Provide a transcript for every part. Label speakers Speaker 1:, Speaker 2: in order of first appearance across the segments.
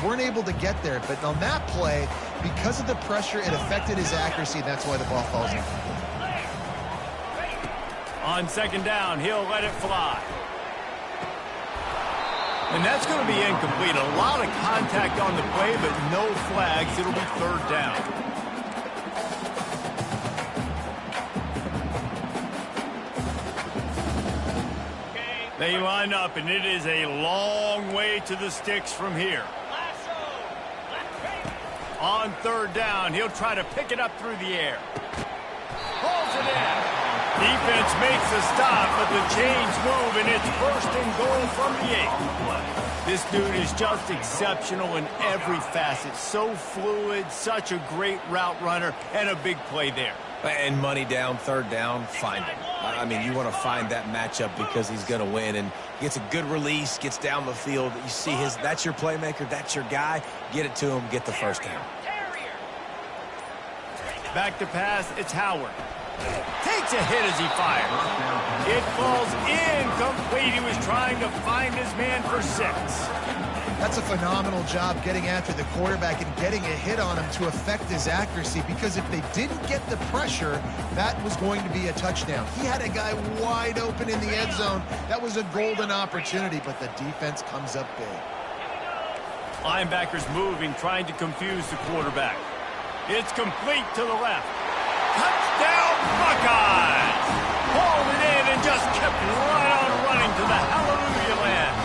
Speaker 1: weren't able to get there. But on that play, because of the pressure, it affected his accuracy, and that's why the ball falls in.
Speaker 2: On second down, he'll let it fly. And that's going to be incomplete. A lot of contact on the play, but no flags. It'll be third down. They line up, and it is a long way to the sticks from here. On third down, he'll try to pick it up through the air. Pulls it in. Defense makes a stop, but the chains move, and it's first and goal from the 8. This dude is just exceptional in every facet. So fluid, such a great route runner, and a big play there.
Speaker 3: And money down, third down, find him. I mean, you want to find that matchup because he's going to win, and gets a good release, gets down the field. You see that's your playmaker, that's your guy. Get it to him, get the first down.
Speaker 2: Back to pass, it's Howard. Takes a hit as he fires. It falls incomplete. He was trying to find his man for 6.
Speaker 1: That's a phenomenal job getting after the quarterback and getting a hit on him to affect his accuracy, because if they didn't get the pressure, that was going to be a touchdown. He had a guy wide open in the end zone. That was a golden opportunity, but the defense comes up big.
Speaker 2: Linebackers moving, trying to confuse the quarterback. It's complete to the left. Touchdown, Buckeyes! Hauled it in and just kept right on running to the hallelujah land.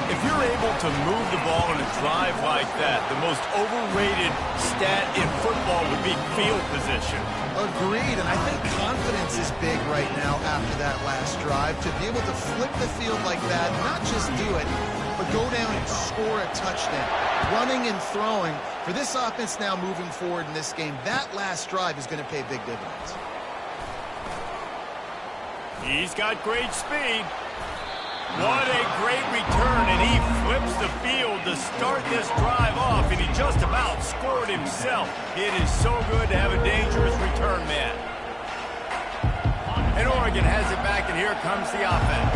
Speaker 2: If you're able to move the ball in a drive like that, the most overrated stat in football would be field position.
Speaker 1: Agreed, and I think confidence is big right now after that last drive. To be able to flip the field like that, not just do it, but go down and score a touchdown. Running and throwing. For this offense now moving forward in this game, that last drive is going to pay big dividends.
Speaker 2: He's got great speed. What a great return, and he flips the field to start this drive off, and he just about scored himself. It is so good to have a dangerous return man. And Oregon has it back, and here comes the offense.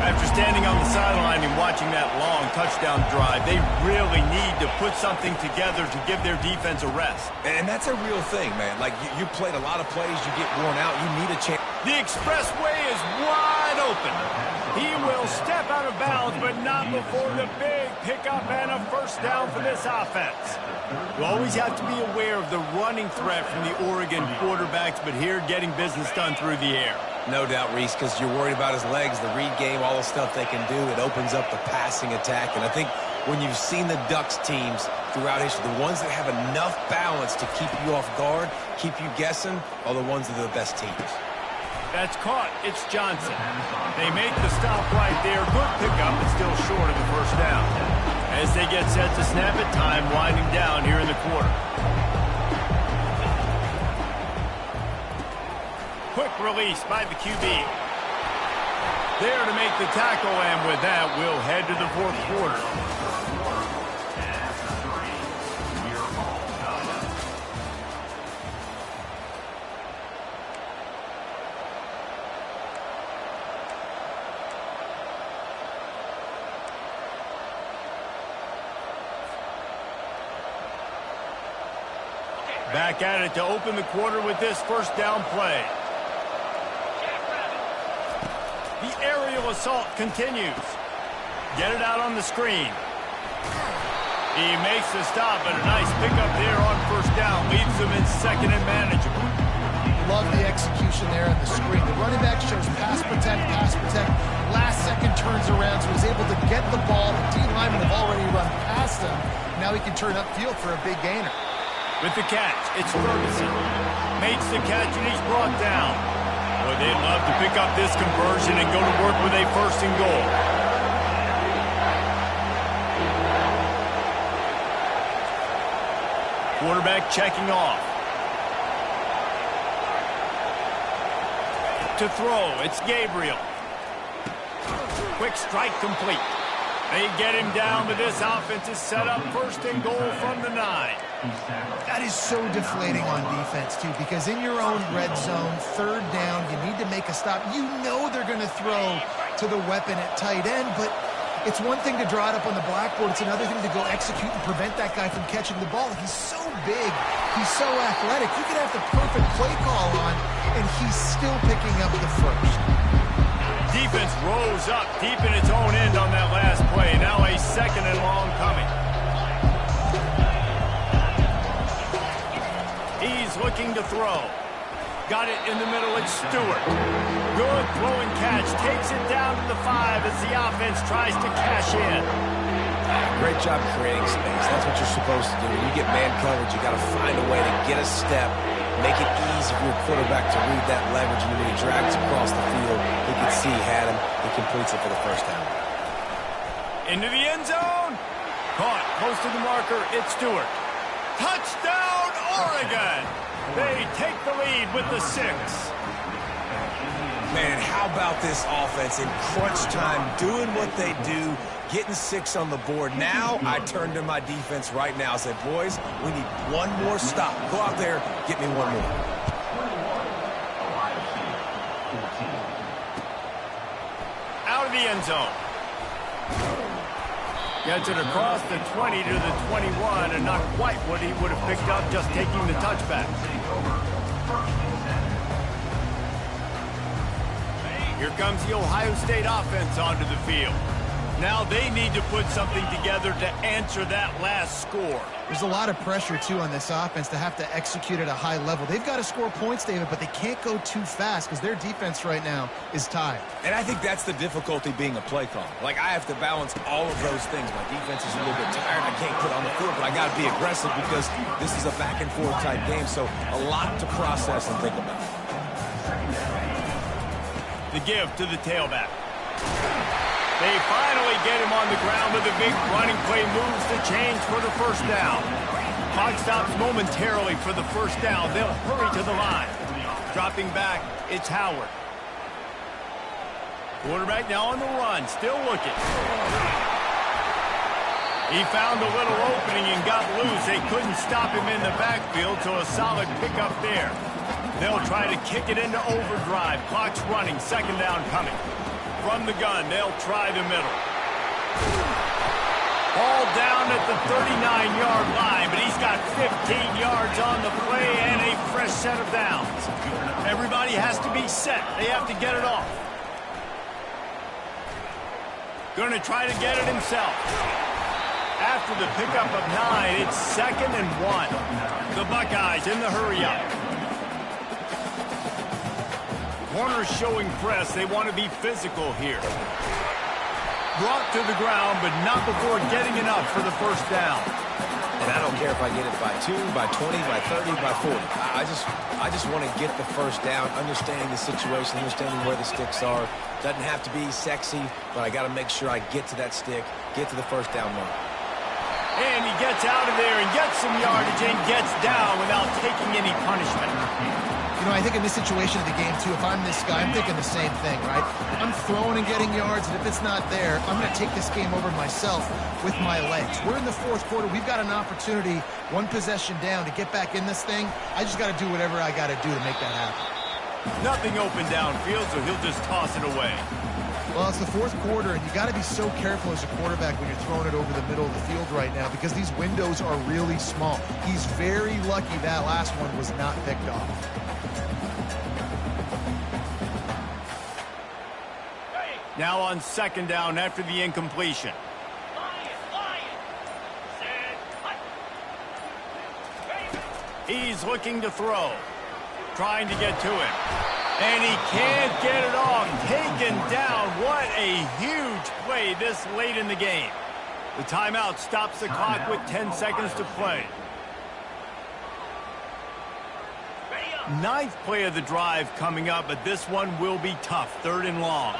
Speaker 2: After standing on the sideline and watching that long touchdown drive, they really need to put something together to give their defense a rest.
Speaker 3: And that's a real thing, man. Like, you played a lot of plays, you get worn out, you need a chance.
Speaker 2: The expressway is wide open. He will step out of bounds, but not before the big pickup and a first down for this offense. You always have to be aware of the running threat from the Oregon quarterbacks, but here getting business done through the air.
Speaker 3: No doubt, Reese, because you're worried about his legs, the read game, all the stuff they can do. It opens up the passing attack. And I think when you've seen the Ducks teams throughout history, the ones that have enough balance to keep you off guard, keep you guessing, are the ones that are the best teams.
Speaker 2: That's caught. It's Johnson. They make the stop right there. Good pickup, but still short of the first down. As they get set to snap it, time winding down here in the quarter. Quick release by the QB. There to make the tackle, and with that, we'll head to the fourth quarter. Back at it to open the quarter with this first down play. The aerial assault continues. Get it out on the screen. He makes the stop, but a nice pickup there on first down. Leaves them in second and manageable.
Speaker 1: Love the execution there on the screen. The running back shows pass protect, pass protect. Last second turns around, so he's able to get the ball. The D linemen have already run past him. Now he can turn upfield for a big gainer.
Speaker 2: With the catch, it's Ferguson. Makes the catch, and he's brought down. Boy, they'd love to pick up this conversion and go to work with a first and goal. Quarterback checking off. To throw, it's Gabriel. Quick strike complete. They get him down, but this offense is set up first and goal from the 9.
Speaker 1: That is so deflating on defense, too, because in your own red zone, third down, you need to make a stop. You know they're going to throw to the weapon at tight end, but It's one thing to draw it up on the blackboard. It's another thing to go execute and prevent that guy from catching the ball. He's so big. He's so athletic. You could have the perfect play call on, and he's still picking up the first.
Speaker 2: Defense rose up deep in its own end on that last play. Now a 2nd and long coming. He's looking to throw. Got it in the middle. It's Stewart. Good throwing catch. Takes it down to the 5 as the offense tries to cash in.
Speaker 3: Great job creating space. That's what you're supposed to do. When you get man coverage, you got to find a way to get a step, make it easy for your quarterback to read that leverage, and when he drags across the field, he can see he had him. He completes it for the first down.
Speaker 2: Into the end zone. Caught close to the marker. It's Stewart. Touchdown, Oregon! They take the lead with the 6.
Speaker 3: Man, how about this offense in crunch time, doing what they do, getting 6 on the board. Now I turn to my defense right now and say, boys, we need one more stop. Go out there, get me one more.
Speaker 2: Out of the end zone. Gets it across the 20 to the 21, and not quite what he would have picked up just taking the touchback. Here comes the Ohio State offense onto the field. Now they need to put something together to answer that last score.
Speaker 1: There's a lot of pressure, too, on this offense to have to execute at a high level. They've got to score points, David, but they can't go too fast because their defense right now is tired.
Speaker 3: And I think that's the difficulty being a play caller. Like, I have to balance all of those things. My defense is a little bit tired. I can't put on the field, but I got to be aggressive because this is a back-and-forth type game, so a lot to process and think about.
Speaker 2: The give to the tailback. They finally get him on the ground with a big running play, moves the chains for the first down. Clock stops momentarily for the first down. They'll hurry to the line. Dropping back, it's Howard. Quarterback now on the run, still looking. He found a little opening and got loose. They couldn't stop him in the backfield, so a solid pickup there. They'll try to kick it into overdrive. Clock's running, 2nd down coming. From the gun, they'll try the middle. Ball down at the 39-yard line, but he's got 15 yards on the play and a fresh set of downs. Everybody has to be set. They have to get it off. Going to try to get it himself. After the pickup of 9, it's 2nd and 1. The Buckeyes in the hurry-up. Warner's showing press. They want to be physical here. Brought to the ground, but not before getting enough for the first down.
Speaker 3: And I don't care if I get it by 2, by 20, by 30, by 40. I just want to get the first down, understanding the situation, understanding where the sticks are. Doesn't have to be sexy, but I got to make sure I get to that stick, get to the first down mark.
Speaker 2: And he gets out of there and gets some yardage and gets down without taking any punishment.
Speaker 1: You know, I think in this situation of the game, too, if I'm this guy, I'm thinking the same thing, right? I'm throwing and getting yards, and if it's not there, I'm going to take this game over myself with my legs. We're in the 4th quarter. We've got an opportunity, one possession down, to get back in this thing. I just got to do whatever I got to do to make that happen.
Speaker 2: Nothing open downfield, so he'll just toss it away.
Speaker 1: Well, it's the 4th quarter, and you got to be so careful as a quarterback when you're throwing it over the middle of the field right now because these windows are really small. He's very lucky that last one was not picked off.
Speaker 2: Now on 2nd down after the incompletion. He's looking to throw. Trying to get to him. And he can't get it off. Taken down. What a huge play this late in the game. The timeout stops the clock with 10 seconds to play. 9th play of the drive coming up, but this one will be tough. 3rd and long.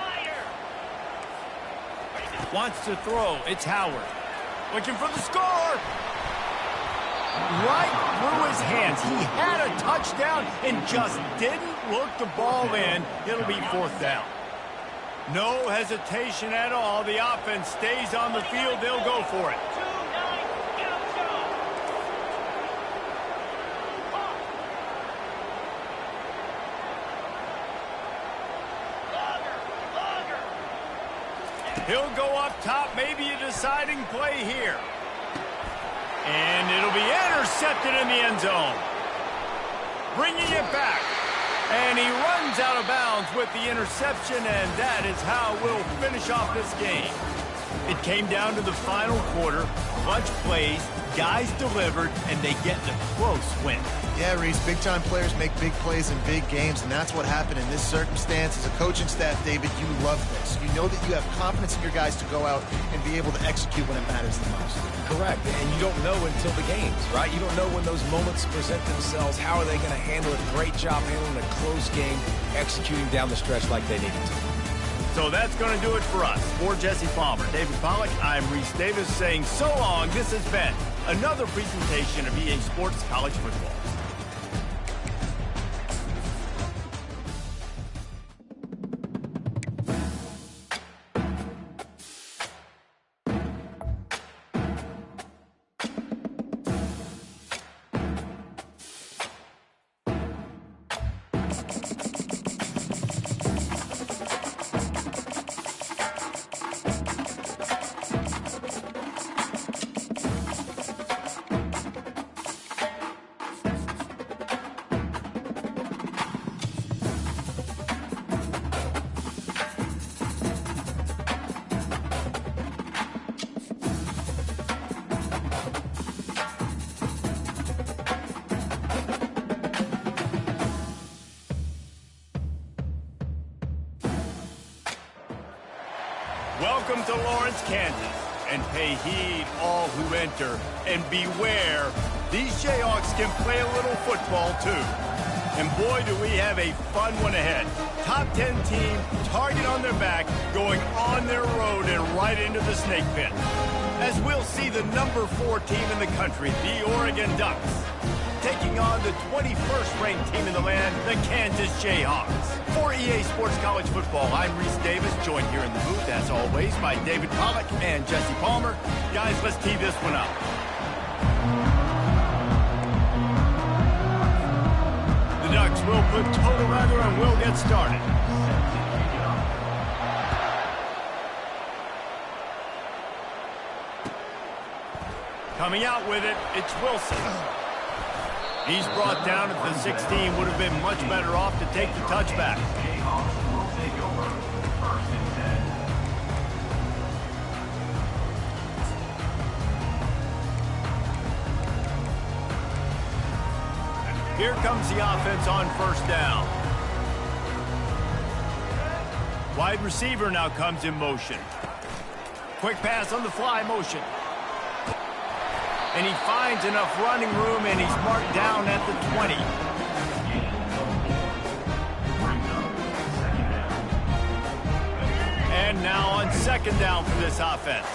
Speaker 2: Wants to throw. It's Howard. Looking for the score. Right through his hands. He had a touchdown and just didn't look the ball in. It'll be 4th down. No hesitation at all. The offense stays on the field. They'll go for it. He'll go up top, maybe a deciding play here. And it'll be intercepted in the end zone. Bringing it back. And he runs out of bounds with the interception, and that is how we'll finish off this game. It came down to the final quarter, clutch plays, guys delivered, and they get the close win.
Speaker 1: Yeah, Reese, big-time players make big plays in big games, and that's what happened in this circumstance. As a coaching staff, David, you love this. You know that you have confidence in your guys to go out and be able to execute when it matters the most.
Speaker 3: Correct, and you don't know until the games, right? You don't know when those moments present themselves. How are they going to handle it? Great job handling a close game, executing down the stretch like they needed to.
Speaker 2: So that's going to do it for us. For Jesse Palmer, David Pollack, I'm Reese Davis saying so long. This has been another presentation of EA Sports College Football. Welcome to Lawrence, Kansas, and pay heed all who enter, and beware, these Jayhawks can play a little football too. And boy, do we have a fun one ahead. Top 10 team, target on their back, going on their road and right into the snake pit. As we'll see the number 4 team in the country, the Oregon Ducks, taking on the 21st ranked team in the land, the Kansas Jayhawks. For EA Sports College Football, I'm Reese Davis, joined here in the booth, as always, by David Pollack and Jesse Palmer. Guys, let's tee this one up. The Ducks will put total weather and we'll get started. Coming out with it, it's Wilson. He's brought down at the 16, would have been much better off to take the touchback. Here comes the offense on first down. Wide receiver now comes in motion. Quick pass on the fly motion. And he finds enough running room, and he's marked down at the 20. And now on second down for this offense.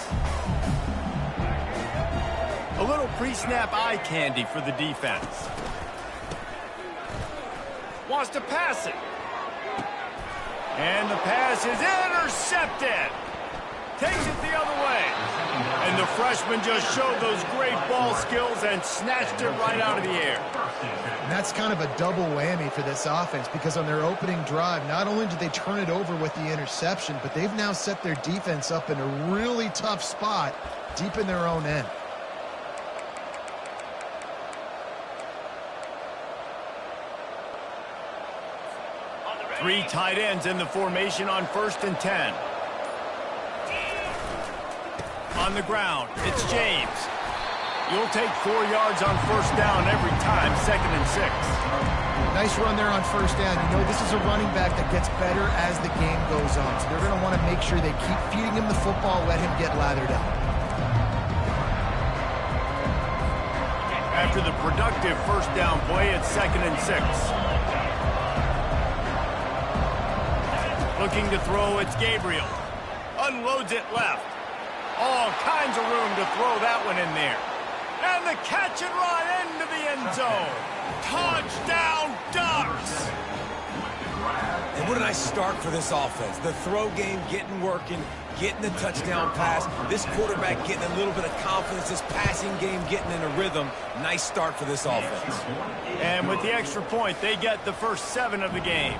Speaker 2: A little pre-snap eye candy for the defense. Wants to pass it. And the pass is intercepted. Takes it the other way. And the freshman just showed those great ball skills and snatched it right out of the air.
Speaker 1: And that's kind of a double whammy for this offense, because on their opening drive, not only did they turn it over with the interception, but they've now set their defense up in a really tough spot deep in their own end.
Speaker 2: Three tight ends in the formation on 1st and 10. On the ground, it's James. You'll take 4 yards on first down every time, 2nd and 6.
Speaker 1: Nice run there on first down. You know, this is a running back that gets better as the game goes on. So they're going to want to make sure they keep feeding him the football, let him get lathered up.
Speaker 2: After the productive first down play, it's 2nd and 6. Looking to throw, it's Gabriel. Unloads it left. All kinds of room to throw that one in there. And the catch and run into the end zone. Touchdown, Ducks!
Speaker 3: And what a nice start for this offense. The throw game getting working, getting the touchdown pass. This quarterback getting a little bit of confidence. This passing game getting in a rhythm. Nice start for this offense.
Speaker 2: And with the extra point, they get the first 7 of the game.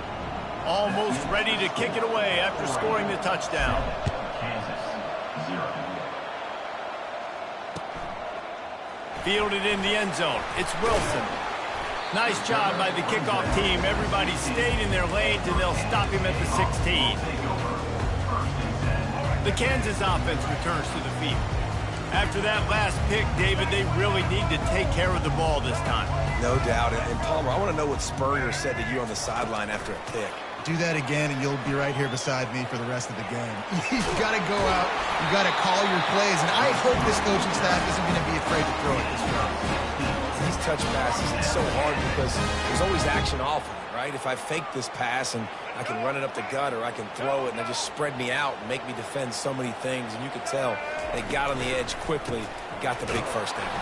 Speaker 2: Almost ready to kick it away after scoring the touchdown. Fielded in the end zone. It's Wilson. Nice job by the kickoff team. Everybody stayed in their lanes, and they'll stop him at the 16. The Kansas offense returns to the field. After that last pick, David, they really need to take care of the ball this time.
Speaker 3: No doubt. And Palmer, I want to know what Spurrier said to you on the sideline after a pick.
Speaker 1: Do that again, and you'll be right here beside me for the rest of the game. You got to go out. You got to call your plays, and I hope this coaching staff isn't going to be afraid to throw it this way.
Speaker 3: These touch passes, it's so hard because there's always action off of it, right? If I fake this pass and I can run it up the gut or I can throw it and they just spread me out and make me defend so many things, and you could tell they got on the edge quickly, got the big first down.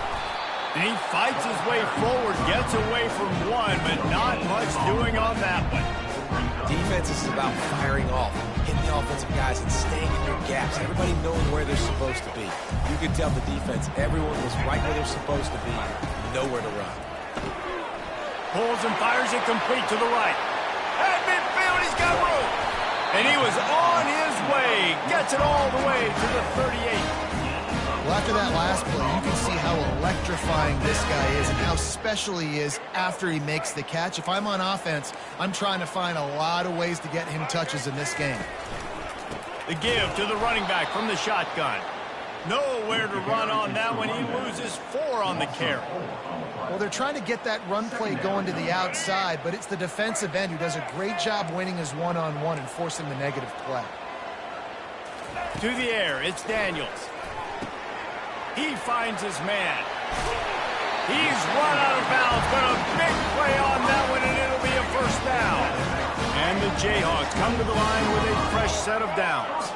Speaker 2: And he fights his way forward, gets away from one, but not much doing on that one.
Speaker 3: Defense is about firing off, hitting the offensive guys and staying in your gaps, everybody knowing where they're supposed to be. You could tell the defense, everyone was right where they're supposed to be, nowhere to run.
Speaker 2: Pulls and fires it complete to the right. At midfield, he's got room. And he was on his way, gets it all the way to the 38.
Speaker 1: Well, after that last play, you can see how electrifying this guy is and how special he is after he makes the catch. If I'm on offense, I'm trying to find a lot of ways to get him touches in this game.
Speaker 2: The give to the running back from the shotgun. Nowhere to run on that one. He loses 4 on the carry.
Speaker 1: Well, they're trying to get that run play going to the outside, but it's the defensive end who does a great job winning his one-on-one and forcing the negative play.
Speaker 2: To the air, it's Daniels. He finds his man. He's run out of bounds, but a big play on that one, and it'll be a first down. And the Jayhawks come to the line with a fresh set of downs.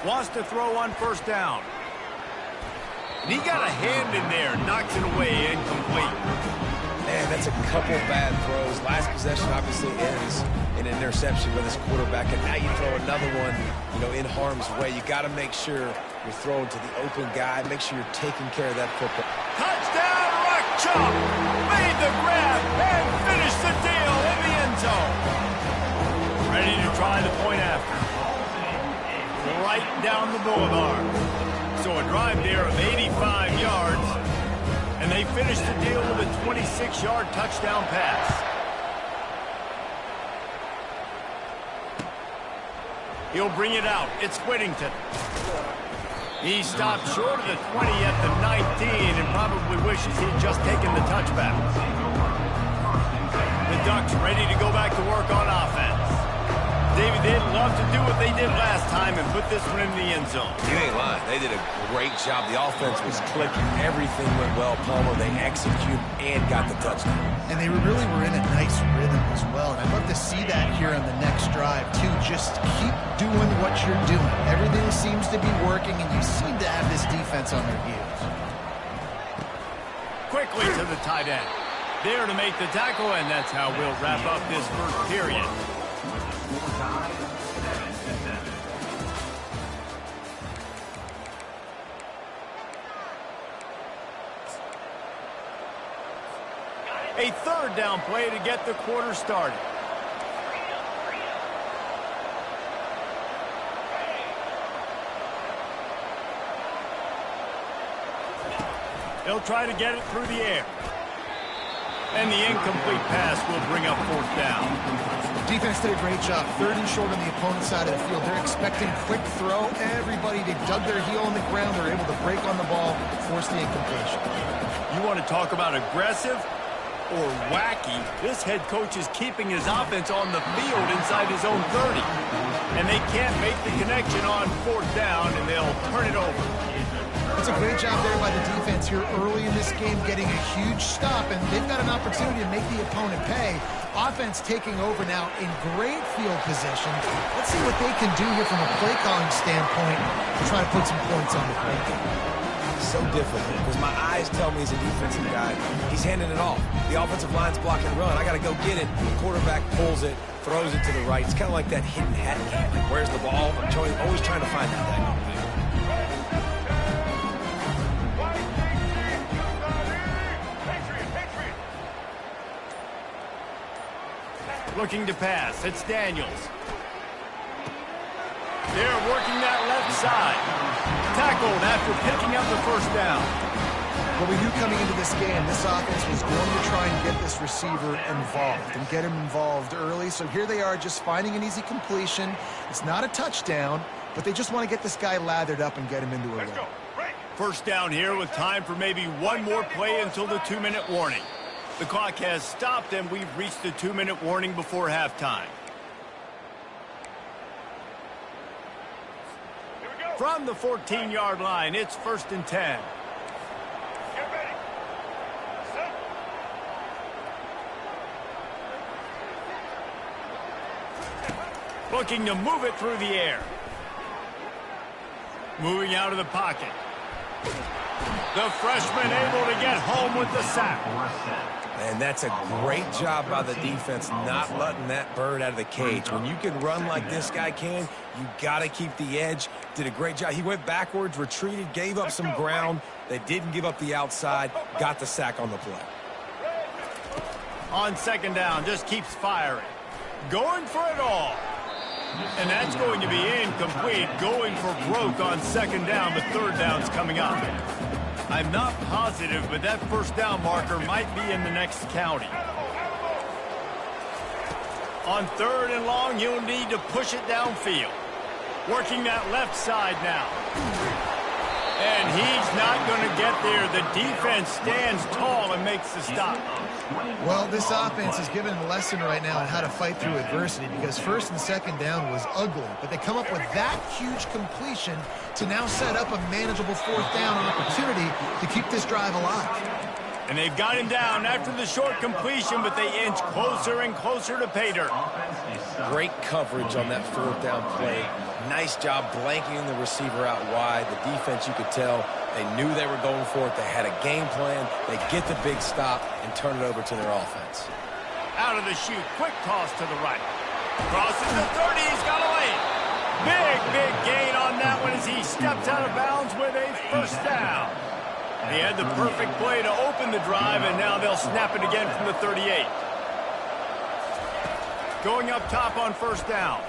Speaker 2: Wants to throw on first down. And he got a hand in there, knocks it away, incomplete.
Speaker 3: Man, that's a couple bad throws. Last possession obviously ends in an interception by this quarterback, and now you throw another one, in harm's way. You got to make sure you're throwing to the open guy. Make sure you're taking care of that football.
Speaker 2: Touchdown, Rock Chop! Made the grab and finished the deal in the end zone. Ready to try the point after. Right down the boulevard. So a drive there of 85 yards, and they finished the deal with a 26-yard touchdown pass. He'll bring it out. It's Whittington. He stopped short of the 20 at the 19 and probably wishes he'd just taken the touchback. The Ducks ready to go back to work on offense. David, they'd love to do what they did last time and put this one in the end zone.
Speaker 3: You ain't lying. They did a great job. The offense was clicking. Everything went well, Palmer. They executed and got the touchdown.
Speaker 1: And they really were in a nice rhythm as well. And I'd love to see that here on the next drive, too. Just keep doing what you're doing. Everything seems to be working, and you seem to have this defense on their heels. Quickly
Speaker 2: to the tight end. There to make the tackle, and that's how we'll wrap up this first period. A third down play to get the quarter started. They'll try to get it through the air. And the incomplete pass will bring up fourth down.
Speaker 1: Defense did a great job. 3rd and short on the opponent's side of the field. They're expecting quick throw. Everybody, they dug their heel on the ground. They're able to break on the ball, force the incompletion.
Speaker 2: You want to talk about aggressive or wacky? This head coach is keeping his offense on the field inside his own 30. And they can't make the connection on fourth down, and they'll turn it over.
Speaker 1: It's a great job there by the defense here early in this game, getting a huge stop, and they've got an opportunity to make the opponent pay. Offense taking over now in great field position. Let's see what they can do here from a play calling standpoint to try to put some points on the board.
Speaker 3: So difficult because my eyes tell me as a defensive guy, he's handing it off. The offensive line's block and run. I got to go get it. The quarterback pulls it, throws it to the right. It's kind of like that hidden hat game. Like, where's the ball? I'm always trying to find that.
Speaker 2: Looking to pass. It's Daniels. They're working that left side. tackled after picking up the first down.
Speaker 1: What we knew coming into this game, this offense was going to try and get this receiver involved and get him involved early. So here they are just finding an easy completion. It's not a touchdown, but they just want to get this guy lathered up and get him into a run.
Speaker 2: First down here with time for maybe one more play until the 2-minute warning. The clock has stopped and we've reached the 2-minute warning before halftime. From the 14-yard line, it's 1st and 10.
Speaker 4: Get ready. Set.
Speaker 2: Looking to move it through the air. Moving out of the pocket. The freshman able to get home with the sack.
Speaker 3: And that's a great job by the defense not letting that bird out of the cage. When you can run like this guy can, you got to keep the edge. Did a great job. He went backwards, retreated, gave up some ground. They didn't give up the outside, got the sack on the play.
Speaker 2: On 2nd down, just keeps firing. Going for it all. And that's going to be incomplete. Going for broke on 2nd down, but 3rd down's coming up. I'm not positive, but that 1st down marker might be in the next county. On 3rd and long, you'll need to push it downfield. Working that left side now. And he's not going to get there. The defense stands tall and makes the stop.
Speaker 1: Well, this offense is giving a lesson right now on how to fight through adversity because 1st and 2nd down was ugly, but they come up with that huge completion to now set up a manageable 4th down opportunity to keep this drive alive.
Speaker 2: And they've got him down after the short completion, but they inch closer and closer to pay dirt.
Speaker 3: Great coverage on that 4th down play. Nice job blanking the receiver out wide. The defense, you could tell, they knew they were going for it. They had a game plan. They get the big stop and turn it over to their offense.
Speaker 2: Out of the chute, quick toss to the right. Crosses the 30, he's got a lane. Big gain on that one as he steps out of bounds with a 1st down. They had the perfect play to open the drive, and now they'll snap it again from the 38. Going up top on 1st down.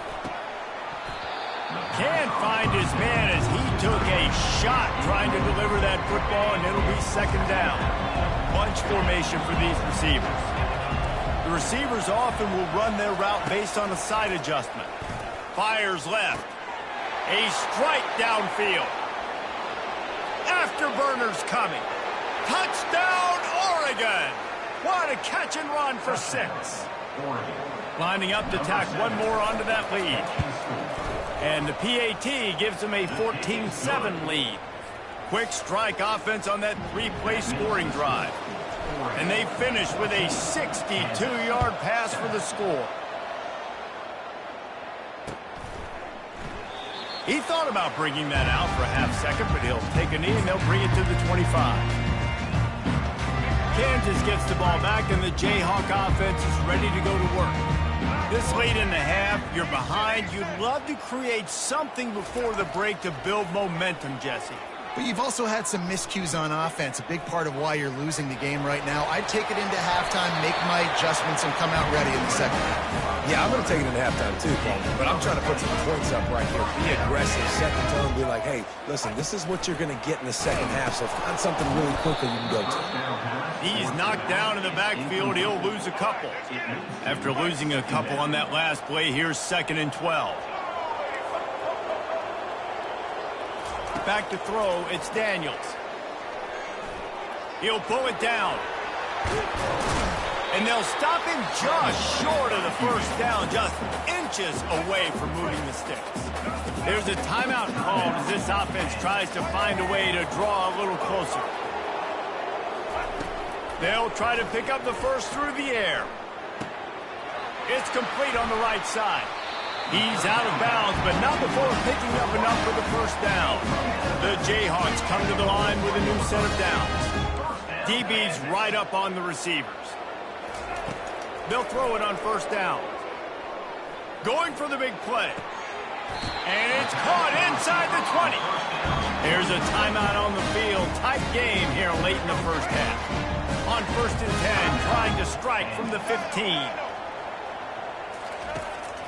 Speaker 2: Can't find his man as he took a shot trying to deliver that football, and it'll be 2nd down. Bunch formation for these receivers. The receivers often will run their route based on a side adjustment. Fires left. A strike downfield. Afterburners coming. Touchdown, Oregon! What a catch and run for 6. Lining up to tack one more onto that lead. And the PAT gives them a 14-7 lead. Quick strike offense on that 3-play scoring drive. And they finish with a 62-yard pass for the score. He thought about bringing that out for a half-second, but he'll take a knee and they'll bring it to the 25. Kansas gets the ball back, and the Jayhawk offense is ready to go to work. This late in the half, you're behind. You'd love to create something before the break to build momentum, Jesse.
Speaker 1: But you've also had some miscues on offense, a big part of why you're losing the game right now. I'd take it into halftime, make my adjustments, and come out ready in the 2nd half.
Speaker 3: Yeah, I'm going to take it into halftime too, Paul. But I'm trying to put some points up right here. Be aggressive, set the tone, be like, hey, listen, this is what you're going to get in the 2nd half, so find something really quickly you can go to.
Speaker 2: He's knocked down in the backfield. He'll lose a couple. After losing a couple on that last play, here's 2nd and 12. Back to throw, it's Daniels. He'll pull it down. And they'll stop him just short of the 1st down, just inches away from moving the sticks. There's a timeout called as this offense tries to find a way to draw a little closer. They'll try to pick up the 1st through the air. It's complete on the right side. He's out of bounds, but not before picking up enough for the 1st down. The Jayhawks come to the line with a new set of downs. DB's right up on the receivers. They'll throw it on 1st down. Going for the big play. And it's caught inside the 20. There's a timeout on the field. Tight game here late in the 1st half. On 1st and 10, trying to strike from the 15.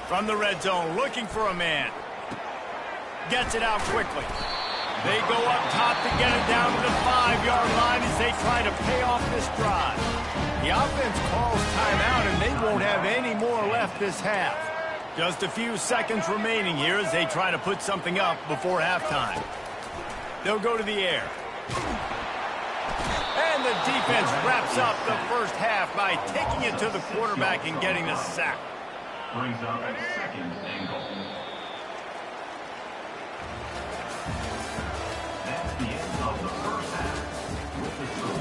Speaker 2: From the red zone, looking for a man. Gets it out quickly. They go up top to get it down to the 5-yard line as they try to pay off this drive. The offense calls timeout, and they won't have any more left this half. Just a few seconds remaining here as they try to put something up before halftime. They'll go to the air. And the defense wraps up the first half by taking it to the quarterback and getting the sack.
Speaker 5: Brings up second and goal. That's the end of the first half. With the score,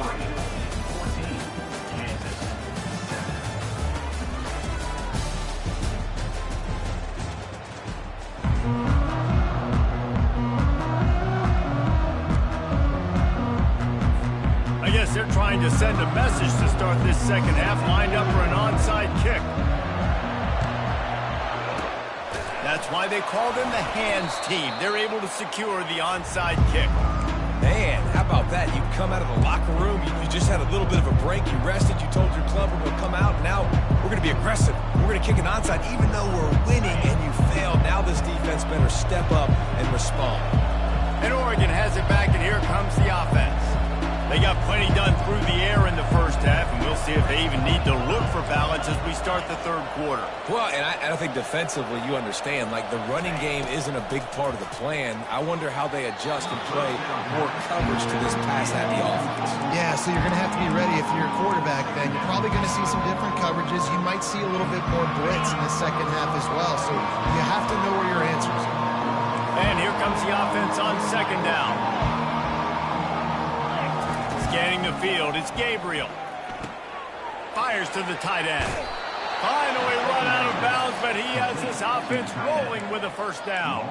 Speaker 5: Oregon 14, Kansas 7.
Speaker 2: I guess they're trying to send a message to start this second half, lined up for an onside kick. That's why they call them the hands team. They're able to secure the onside kick.
Speaker 3: Man, how about that? You come out of the locker room, you just had a little bit of a break, you rested, you told your club we're going to come out, now we're going to be aggressive. We're going to kick an onside even though we're winning and you failed. Now this defense better step up and respond.
Speaker 2: And Oregon has it back, and here comes the offense. They got plenty done through the air in the first half, and we'll see if they even need to look for balance as we start the third quarter.
Speaker 3: Well, and I think defensively, you understand, like the running game isn't a big part of the plan. I wonder how they adjust and play more coverage to this pass-happy offense.
Speaker 1: Yeah, so you're going to have to be ready if you're a quarterback then. You're probably going to see some different coverages. You might see a little bit more blitz in the second half as well, so you have to know where your answers are.
Speaker 2: And here comes the offense on second down. Scanning the field, it's Gabriel. Fires to the tight end. Finally run out of bounds, but he has this offense rolling with a first down.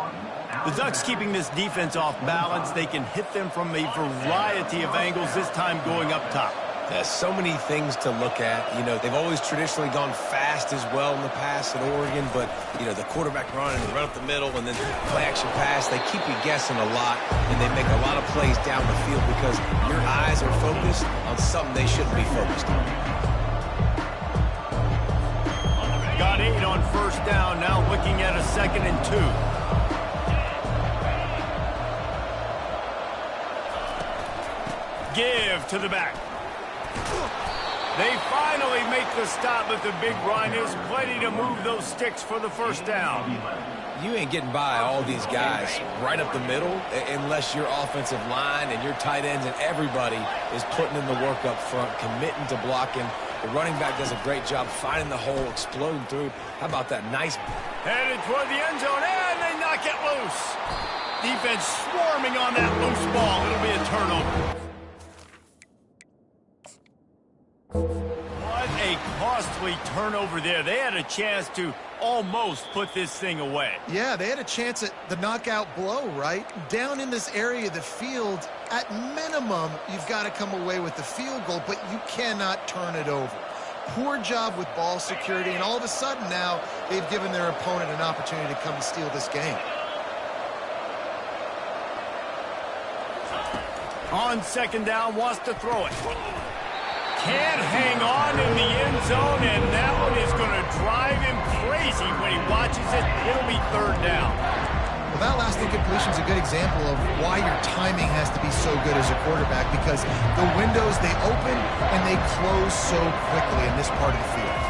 Speaker 2: The Ducks keeping this defense off balance. They can hit them from a variety of angles, this time going up top.
Speaker 3: There's so many things to look at. You know, they've always traditionally gone fast as well in the past at Oregon, but, you know, the quarterback run up the middle and then play-action pass, they keep you guessing a lot, and they make a lot of plays down the field because your eyes are focused on something they shouldn't be focused on.
Speaker 2: Got 8 on first down, now looking at a 2nd and 2. Give to the back. They finally make the stop, but the big run is plenty to move those sticks for the first down.
Speaker 3: You ain't getting by all these guys right up the middle unless your offensive line and your tight ends and everybody is putting in the work up front, committing to blocking. The running back does a great job finding the hole, exploding through. How about that nice...
Speaker 2: Headed toward the end zone, and they knock it loose. Defense swarming on that loose ball. It'll be a turnover. What a costly turnover there. They had a chance to almost put this thing away.
Speaker 1: Yeah, they had a chance at the knockout blow, right? Down in this area of the field, at minimum, you've got to come away with the field goal, but you cannot turn it over. Poor job with ball security, and all of a sudden now they've given their opponent an opportunity to come and steal this game.
Speaker 2: On second down, wants to throw it. Can't hang on in the end zone, and that one is going to drive him crazy when he watches it. It'll be third down.
Speaker 1: Well, that last incompletion is a good example of why your timing has to be so good as a quarterback, because the windows, they open and they close so quickly in this part of the field.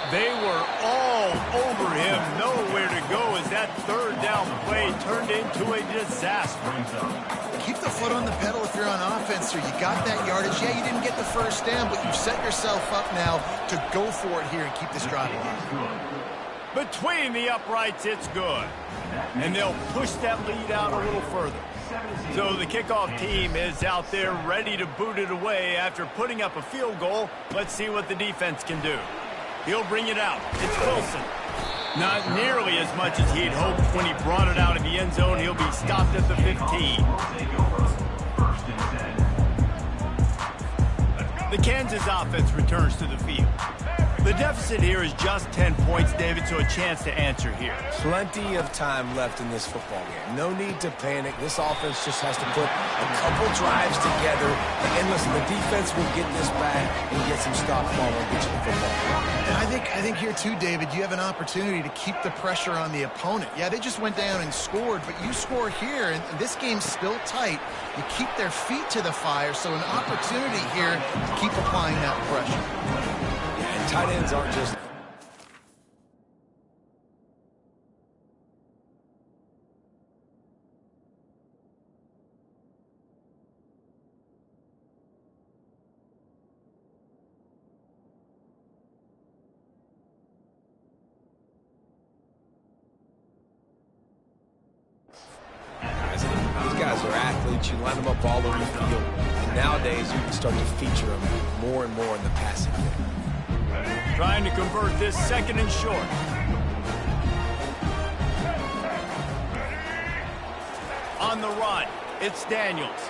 Speaker 1: They
Speaker 2: were all over him, nowhere to go as that third down play turned into a disaster.
Speaker 1: Keep the foot on the pedal if you're on offense here. You got that yardage. Yeah, you didn't get the first down, but you've set yourself up now to go for it here and keep this drive alive.
Speaker 2: Between the uprights, it's good. And they'll push that lead out a little further. So the kickoff team is out there ready to boot it away after putting up a field goal. Let's see what the defense can do. He'll bring it out. It's Wilson. Not nearly as much as he'd hoped when he brought it out of the end zone. He'll be stopped at the 15. The Kansas offense returns to the field. The deficit here is just 10 points, David, so a chance to answer here.
Speaker 3: Plenty of time left in this football game. No need to panic. This offense just has to put a couple drives together. And listen, the defense will get this back and get some stop ball and get you the football.
Speaker 1: And I think here too, David, you have an opportunity to keep the pressure on the opponent. Yeah, they just went down and scored, but you score here, and this game's still tight. You keep their feet to the fire, so an opportunity here to keep applying that pressure.
Speaker 3: Yeah, and tight ends aren't just... These guys are athletes. You line them up all over the field. And nowadays, you can start to feature them more and more in the passing game.
Speaker 2: Trying to convert this second and short. On the run, it's Daniels.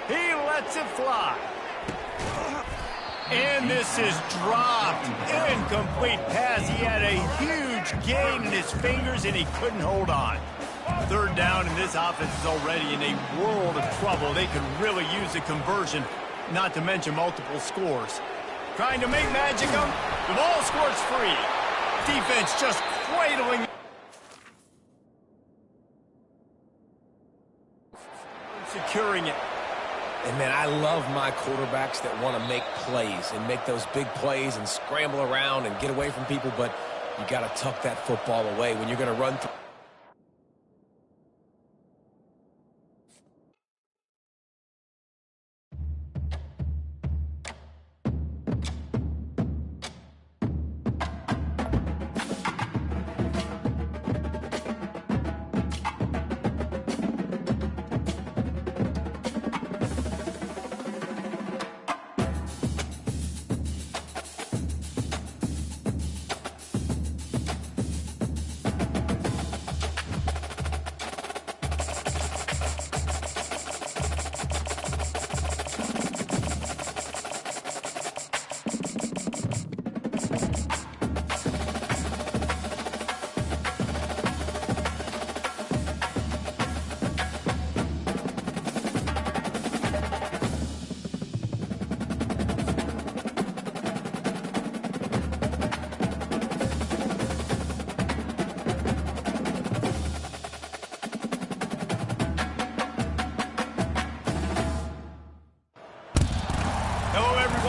Speaker 2: He lets it fly. And this is dropped. Incomplete pass. He had a huge gain in his fingers, and he couldn't hold on. Third down, and this offense is already in a world of trouble. They could really use a conversion, not to mention multiple scores. Trying to make magic of them. The ball squirts free. Defense just cradling. Securing it.
Speaker 3: And, man, I love my quarterbacks that want to make plays and make those big plays and scramble around and get away from people, but you got to tuck that football away when you're going to run through.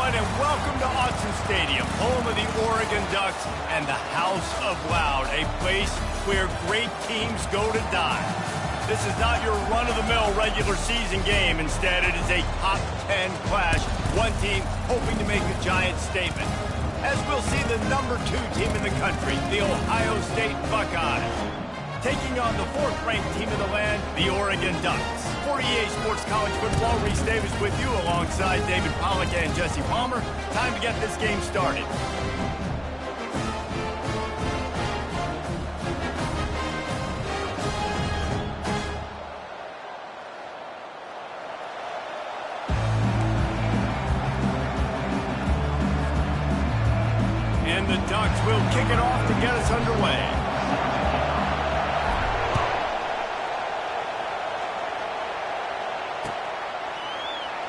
Speaker 2: And welcome to Autzen Stadium, home of the Oregon Ducks and the House of Loud, a place where great teams go to die. This is not your run-of-the-mill regular season game. Instead, it is a top 10 clash, one team hoping to make a giant statement. As we'll see the number 2 team in the country, the Ohio State Buckeyes, taking on the 4th-ranked team in the land, the Oregon Ducks. For EA Sports College Football, Reese Davis with you alongside David Pollack and Jesse Palmer. Time to get this game started. And the Ducks will kick it off to get us underway.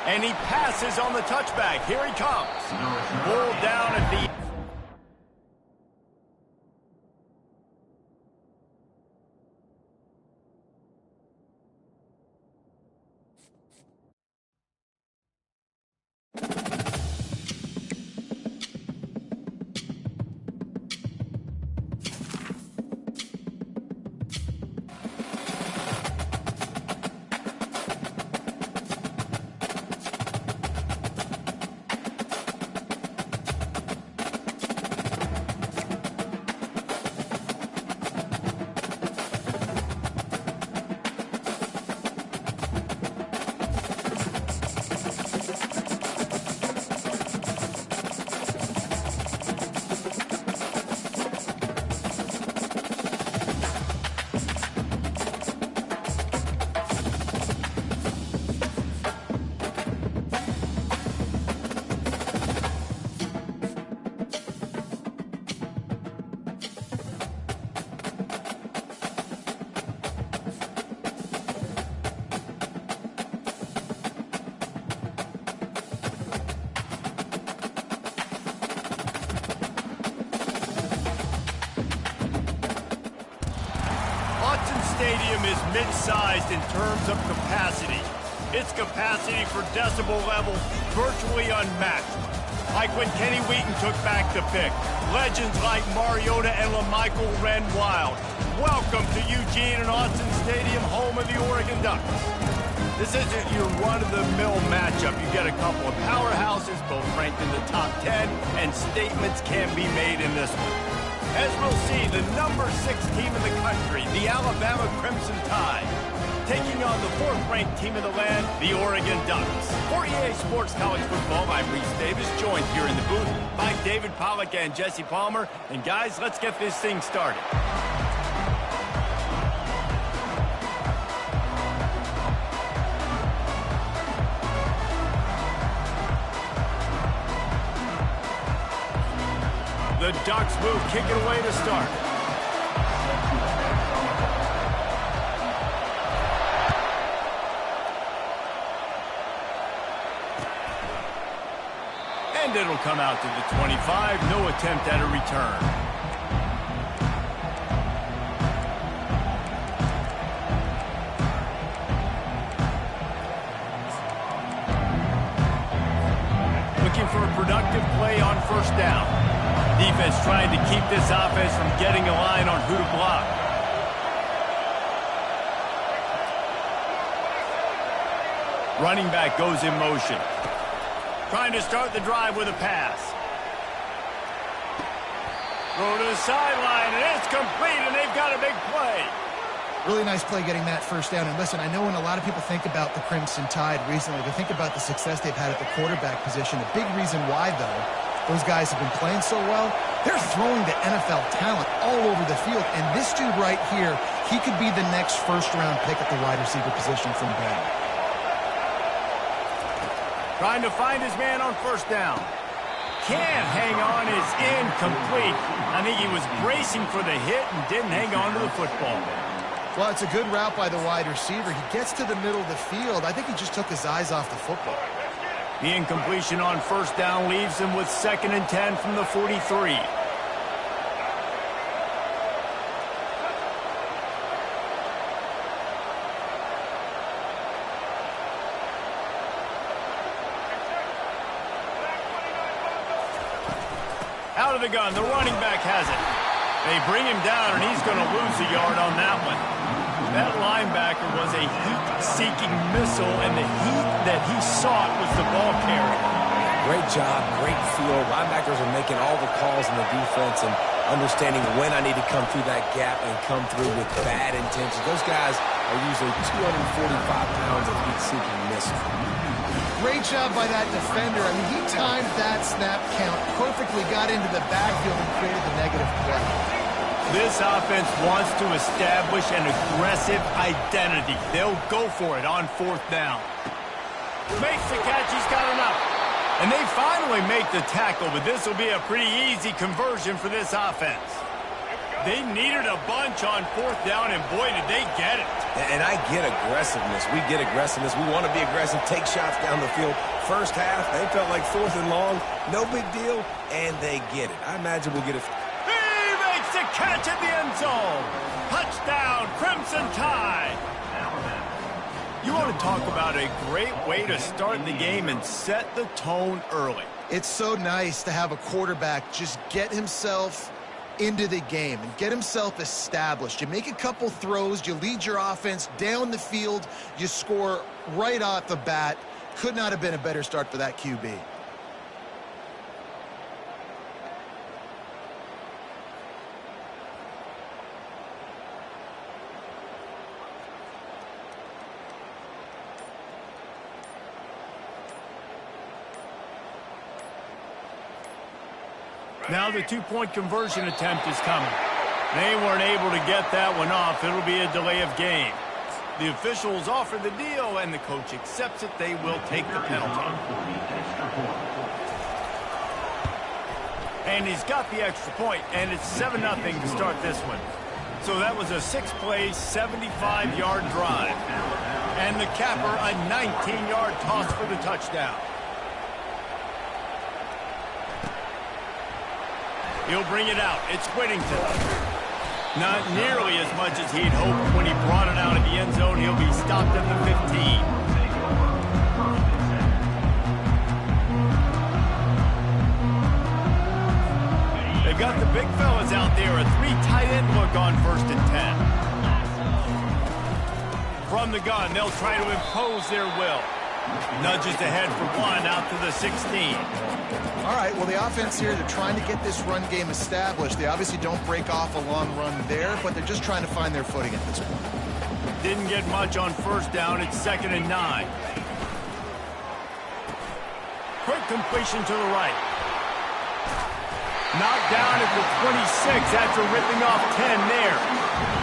Speaker 2: And he passes on the touchback. Here he comes. Pulled down at the... stadium is mid-sized in terms of capacity. Its capacity for decibel level virtually unmatched. Like when Kenny Wheaton took back the pick. Legends like Mariota and LaMichael ran wild. Welcome to Eugene and Austin Stadium, home of the Oregon Ducks. This isn't your run-of-the-mill matchup. You get a couple of powerhouses, both ranked in the top 10, and statements can be made in this one. As we'll see, the number 6 team in the country, the Alabama Crimson Tide, taking on the 4th-ranked team in the land, the Oregon Ducks. For EA Sports College Football, I'm Reese Davis, joined here in the booth by David Pollack and Jesse Palmer. And guys, let's get this thing started. The Ducks will kick it away to start. And it'll come out to the 25. No attempt at a return. Looking for a productive play on first down. Defense trying to keep this offense from getting a line on who to block. Running back goes in motion. Trying to start the drive with a pass. Throw to the sideline, and it's complete, and they've got a big play.
Speaker 1: Really nice play getting that first down. And listen, I know when a lot of people think about the Crimson Tide recently, they think about the success they've had at the quarterback position. A big reason why, though, those guys have been playing so well, they're throwing to NFL talent all over the field. And this dude right here, he could be the next first-round pick at the wide receiver position from Bama.
Speaker 2: Trying to find his man on first down. Can't hang on, is incomplete. I think he was bracing for the hit and didn't hang on to the football.
Speaker 1: Well, it's a good route by the wide receiver. He gets to the middle of the field. I think he just took his eyes off the football.
Speaker 2: The incompletion on first down leaves him with 2nd and 10 from the 43. Out of the gun, the running back has it. They bring him down, and he's going to lose a yard on that one. That linebacker was a heat-seeking missile, and the heat that he sought was the ball carrier.
Speaker 3: Great job, great feel. Linebackers are making all the calls in the defense and understanding when I need to come through that gap and come through with bad intentions. Those guys are usually 245 pounds of heat-seeking missile.
Speaker 1: Great job by that defender. I mean, he timed that snap count perfectly, got into the backfield and created the negative play.
Speaker 2: This offense wants to establish an aggressive identity. They'll go for it on 4th down. Makes the catch. He's got enough. And they finally make the tackle, but this will be a pretty easy conversion for this offense. They needed a bunch on 4th down, and boy, did they get it.
Speaker 3: And I get aggressiveness. We get aggressiveness. We want to be aggressive, take shots down the field. First half, they felt like 4th and long. No big deal, and they get it. I imagine we'll get it.
Speaker 2: A catch at the end zone. Touchdown, Crimson Tide. You want to talk about a great way to start the game and set the tone early.
Speaker 1: It's so nice to have a quarterback just get himself into the game and get himself established. You make a couple throws, you lead your offense down the field, you score right off the bat. Could not have been a better start for that QB.
Speaker 2: Now the two-point conversion attempt is coming. They weren't able to get that one off. It'll be a delay of game. The officials offer the deal, and the coach accepts it. They will take the penalty. And he's got the extra point, and it's 7-0 to start this one. So that was a 6-play, 75-yard drive. And the capper, a 19-yard toss for the touchdown. He'll bring it out. It's Whittington. Not nearly as much as he'd hoped when he brought it out of the end zone. He'll be stopped at the 15. They've got the big fellas out there. A 3 tight end look on 1st and 10. From the gun, they'll try to impose their will. Nudges ahead for 1 out to the 16.
Speaker 1: All right, well, the offense here, they're trying to get this run game established. They obviously don't break off a long run there, but they're just trying to find their footing at this point.
Speaker 2: Didn't get much on 1st down. It's 2nd and 9. Quick completion to the right. Knocked down at the 26 after ripping off 10 there.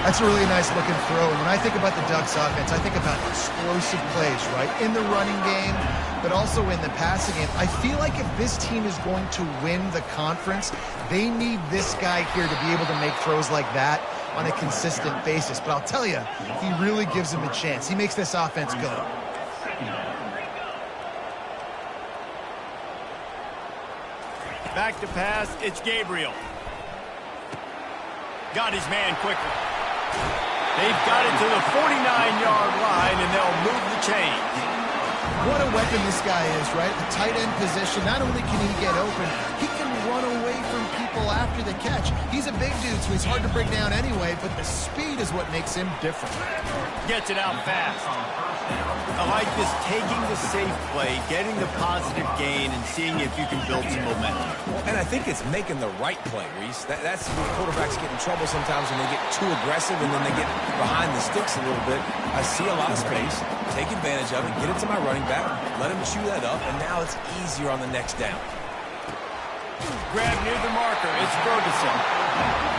Speaker 1: That's a really nice looking throw. And when I think about the Ducks offense, I think about explosive plays, right? In the running game, but also in the passing game. I feel like if this team is going to win the conference, they need this guy here to be able to make throws like that on a consistent basis. But I'll tell you, he really gives them a chance. He makes this offense go.
Speaker 2: Back to pass, it's Gabriel. Got his man quickly. They've got it to the 49-yard line, and they'll move the chains.
Speaker 1: What a weapon this guy is, right? The tight end position, not only can he get open, he can run away from people after the catch. He's a big dude, so he's hard to bring down anyway, but the speed is what makes him different.
Speaker 2: Gets it out fast. I like this taking the safe play, getting the positive gain, and seeing if you can build some momentum.
Speaker 3: And I think it's making the right play, Reese. That's when quarterbacks get in trouble sometimes when they get too aggressive and then they get behind the sticks a little bit. I see a lot of space, take advantage of it, get it to my running back, let him chew that up, and now it's easier on the next down.
Speaker 2: Grab near the marker, it's Ferguson.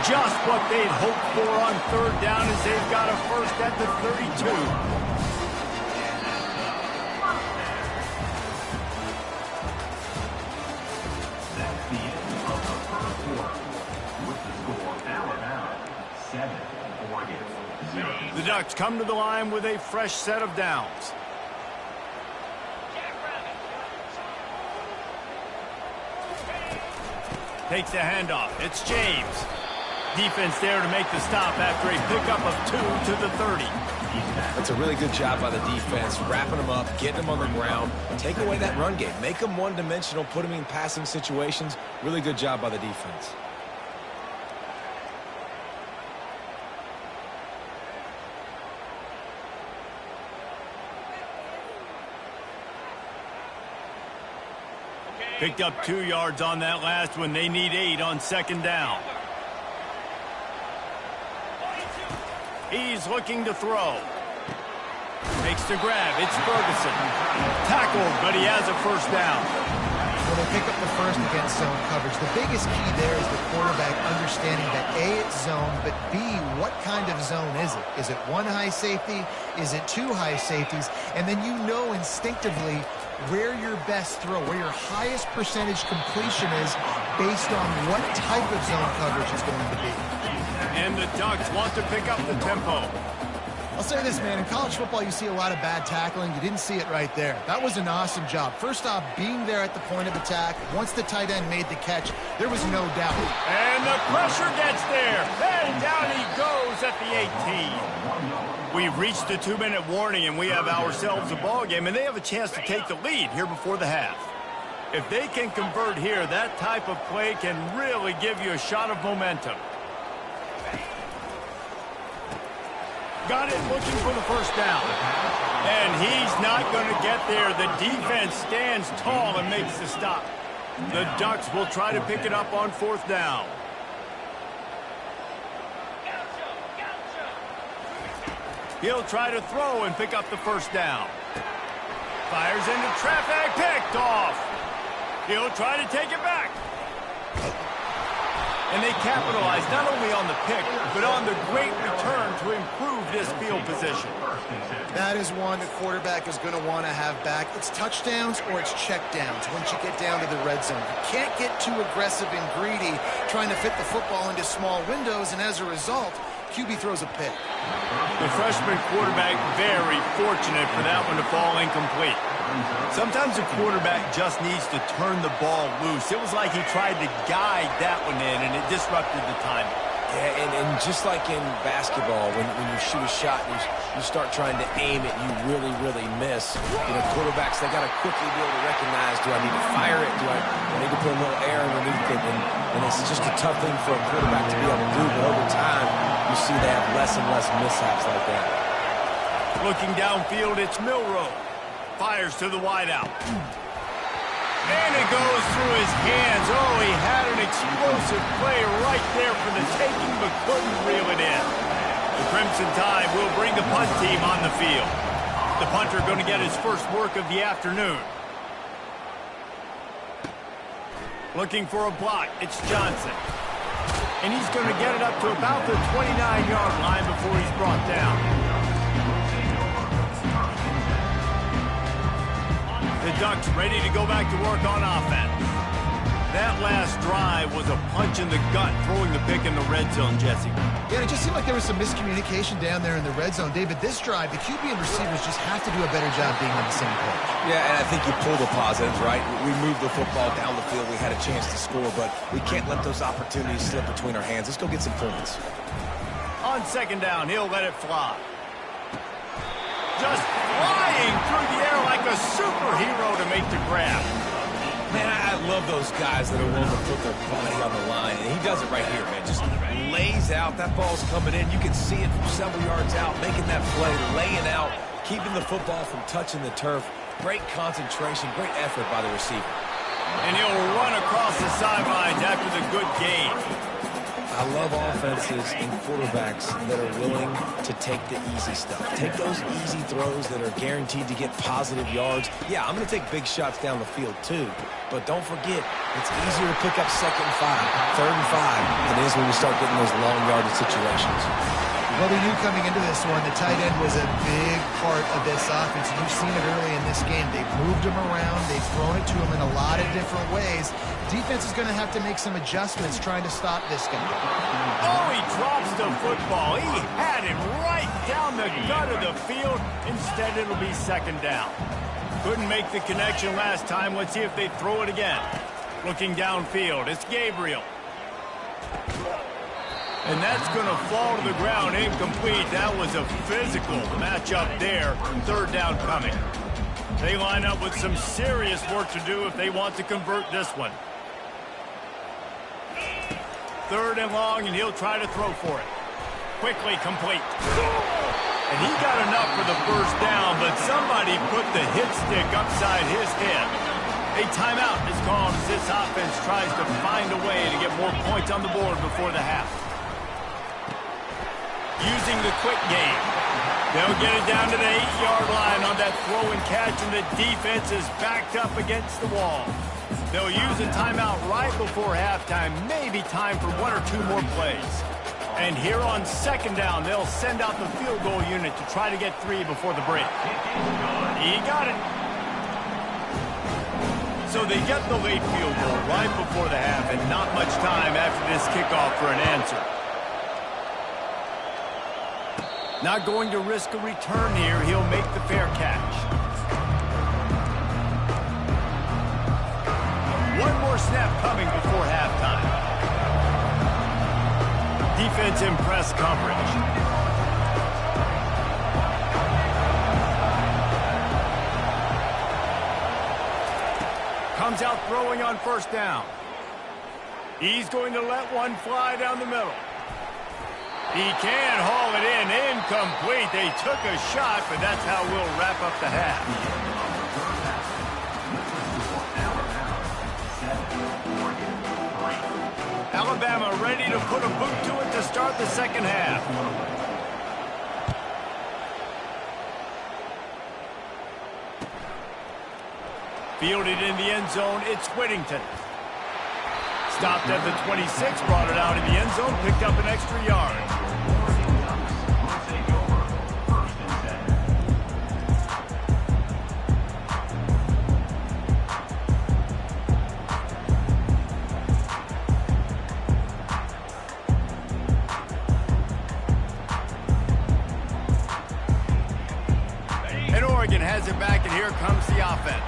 Speaker 2: Just what they'd hoped for on 3rd down as they've got a first at the 32. The Ducks come to the line with a fresh set of downs. Takes the handoff. It's James. Defense there to make the stop after a pickup of 2 to the 30.
Speaker 3: That's a really good job by the defense, wrapping them up, getting them on the ground, take away that run game, make them one-dimensional, put them in passing situations. Really good job by the defense.
Speaker 2: Picked up 2 yards on that last one. They need 8 on 2nd down. He's looking to throw. Makes the grab. It's Ferguson. Tackled, but he has a first down.
Speaker 1: Well, they pick up the first against zone coverage. The biggest key there is the quarterback understanding that A, it's zone, but B, what kind of zone is it? Is it 1 high safety? Is it 2 high safeties? And then you know instinctively where your best throw, where your highest percentage completion is based on what type of zone coverage is going to be.
Speaker 2: And the Ducks want to pick up the tempo.
Speaker 1: I'll say this, man, in college football you see a lot of bad tackling. You didn't see it right there. That was an awesome job. First off, being there at the point of attack. Once the tight end made the catch, there was no doubt.
Speaker 2: And the pressure gets there. And down he goes at the 18. We've reached the 2-minute warning, and we have ourselves a ball game, and they have a chance to take the lead here before the half. If they can convert here, that type of play can really give you a shot of momentum. Got it looking for the first down. And he's not going to get there. The defense stands tall and makes the stop. The Ducks will try to pick it up on 4th down. He'll try to throw and pick up the first down. Fires into traffic, picked off. He'll try to take it back. And they capitalize not only on the pick, but on the great return to improve this field position.
Speaker 1: That is one the quarterback is going to want to have back. It's touchdowns or it's checkdowns once you get down to the red zone. You can't get too aggressive and greedy trying to fit the football into small windows, and as a result, QB throws a pick.
Speaker 2: The freshman quarterback very fortunate for that one to fall incomplete. Sometimes a quarterback just needs to turn the ball loose. It was like he tried to guide that one in, and it disrupted the timing.
Speaker 3: Yeah, and just like in basketball, when you shoot a shot and you start trying to aim it, you really, really miss. You know, quarterbacks, they got to quickly be able to recognize, do I need to fire it? Do I need to put a little air underneath it? And it's just a tough thing for a quarterback to be able to do. But over time, you see they have less and less mishaps like that.
Speaker 2: Looking downfield, it's Milroe. Fires to the wideout. And it goes through his hands. Oh, he had an explosive play right there for the taking, but couldn't reel it in. The Crimson Tide will bring the punt team on the field. The punter going to get his first work of the afternoon. Looking for a block. It's Johnson. And he's going to get it up to about the 29-yard line before he's brought down. The Ducks ready to go back to work on offense. That last drive was a punch in the gut, throwing the pick in the red zone, Jesse.
Speaker 1: Yeah, it just seemed like there was some miscommunication down there in the red zone. David, this drive, the QB and receivers just have to do a better job being on the same page.
Speaker 3: Yeah, and I think you pull the positives, right? We moved the football down the field. We had a chance to score, but we can't let those opportunities slip between our hands. Let's go get some points.
Speaker 2: On second down, he'll let it fly. Just flying through the air like a superhero to make the grab.
Speaker 3: Man, I love those guys that are willing to put their body on the line, and he does it right here, man. Just lays out. That ball's coming in. You can see it from several yards out, making that play, laying out, keeping the football from touching the turf. Great concentration, great effort by the receiver.
Speaker 2: And he'll run across the sidelines after the good gain.
Speaker 3: I love offenses and quarterbacks that are willing to take the easy stuff. Take those easy throws that are guaranteed to get positive yards. Yeah, I'm going to take big shots down the field too, but don't forget, it's easier to pick up 2nd and 5, 3rd and 5 than it is when you start getting those long yardage situations.
Speaker 1: Well, we knew coming into this one, the tight end was a big part of this offense. You've seen it early in this game. They've moved him around. They've thrown it to him in a lot of different ways. Defense is going to have to make some adjustments trying to stop this guy.
Speaker 2: Oh, he drops the football. He had it right down the gut of the field. Instead, it'll be 2nd down. Couldn't make the connection last time. Let's see if they throw it again. Looking downfield, it's Gabriel. And that's going to fall to the ground, incomplete. That was a physical matchup there. 3rd down coming. They line up with some serious work to do if they want to convert this one. 3rd and long, and he'll try to throw for it. Quickly complete. And he got enough for the 1st down, but somebody put the hit stick upside his head. A timeout is called as this offense tries to find a way to get more points on the board before the half. Using the quick game. They'll get it down to the 8-yard line on that throw and catch, and the defense is backed up against the wall. They'll use a timeout right before halftime, maybe time for 1 or 2 more plays. And here on 2nd down, they'll send out the field goal unit to try to get 3 before the break. He got it. So they get the late field goal right before the half, and not much time after this kickoff for an answer. Not going to risk a return here. He'll make the fair catch. One more snap coming before halftime. Defense in press coverage. Comes out throwing on 1st down. He's going to let one fly down the middle. He can haul it in. Incomplete. They took a shot, but that's how we'll wrap up the half. Alabama ready to put a boot to it to start the 2nd half. Fielded in the end zone, it's Whittington. Stopped at the 26, brought it out in the end zone, picked up an extra yard. And Oregon has it back, and here comes the offense.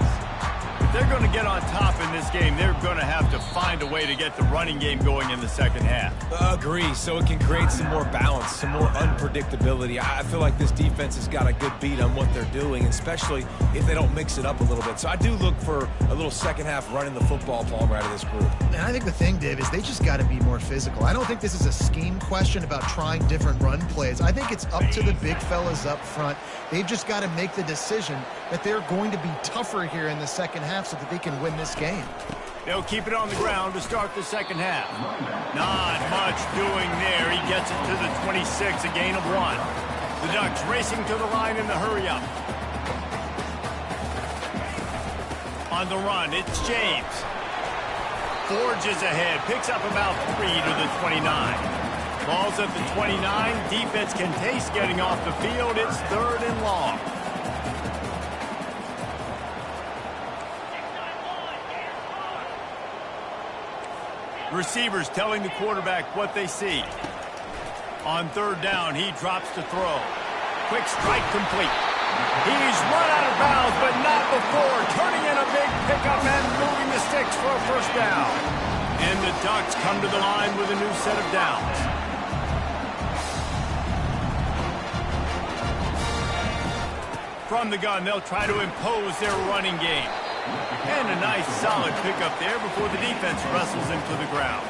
Speaker 2: If they're going to get on top in this game, they're going to have to find a way to get the running game going in the second half.
Speaker 3: Agree, so it can create some more balance, some more unpredictability. I feel like this defense has got a good beat on what they're doing, especially if they don't mix it up a little bit. So I do look for a little second half running the football, Palmer, out of this group.
Speaker 1: And I think the thing, Dave, is they just got to be more physical. I don't think this is a scheme question about trying different run plays. I think it's up to the big fellas up front. They've just got to make the decision that they're going to be tougher here in the second half so that they can win this game.
Speaker 2: They'll keep it on the ground to start the second half. Not much doing there. He gets it to the 26, a gain of 1. The Ducks racing to the line in the hurry-up. On the run, it's James. Forges ahead, picks up about 3 to the 29. Ball's at the 29. Defense can taste getting off the field. It's 3rd and long. Receivers telling the quarterback what they see. On 3rd down, he drops to throw. Quick strike complete. He's run out of bounds, but not before. Turning in a big pickup and moving the sticks for a 1st down. And the Ducks come to the line with a new set of downs. From the gun, they'll try to impose their running game. And a nice solid pickup there before the defense wrestles him to the ground.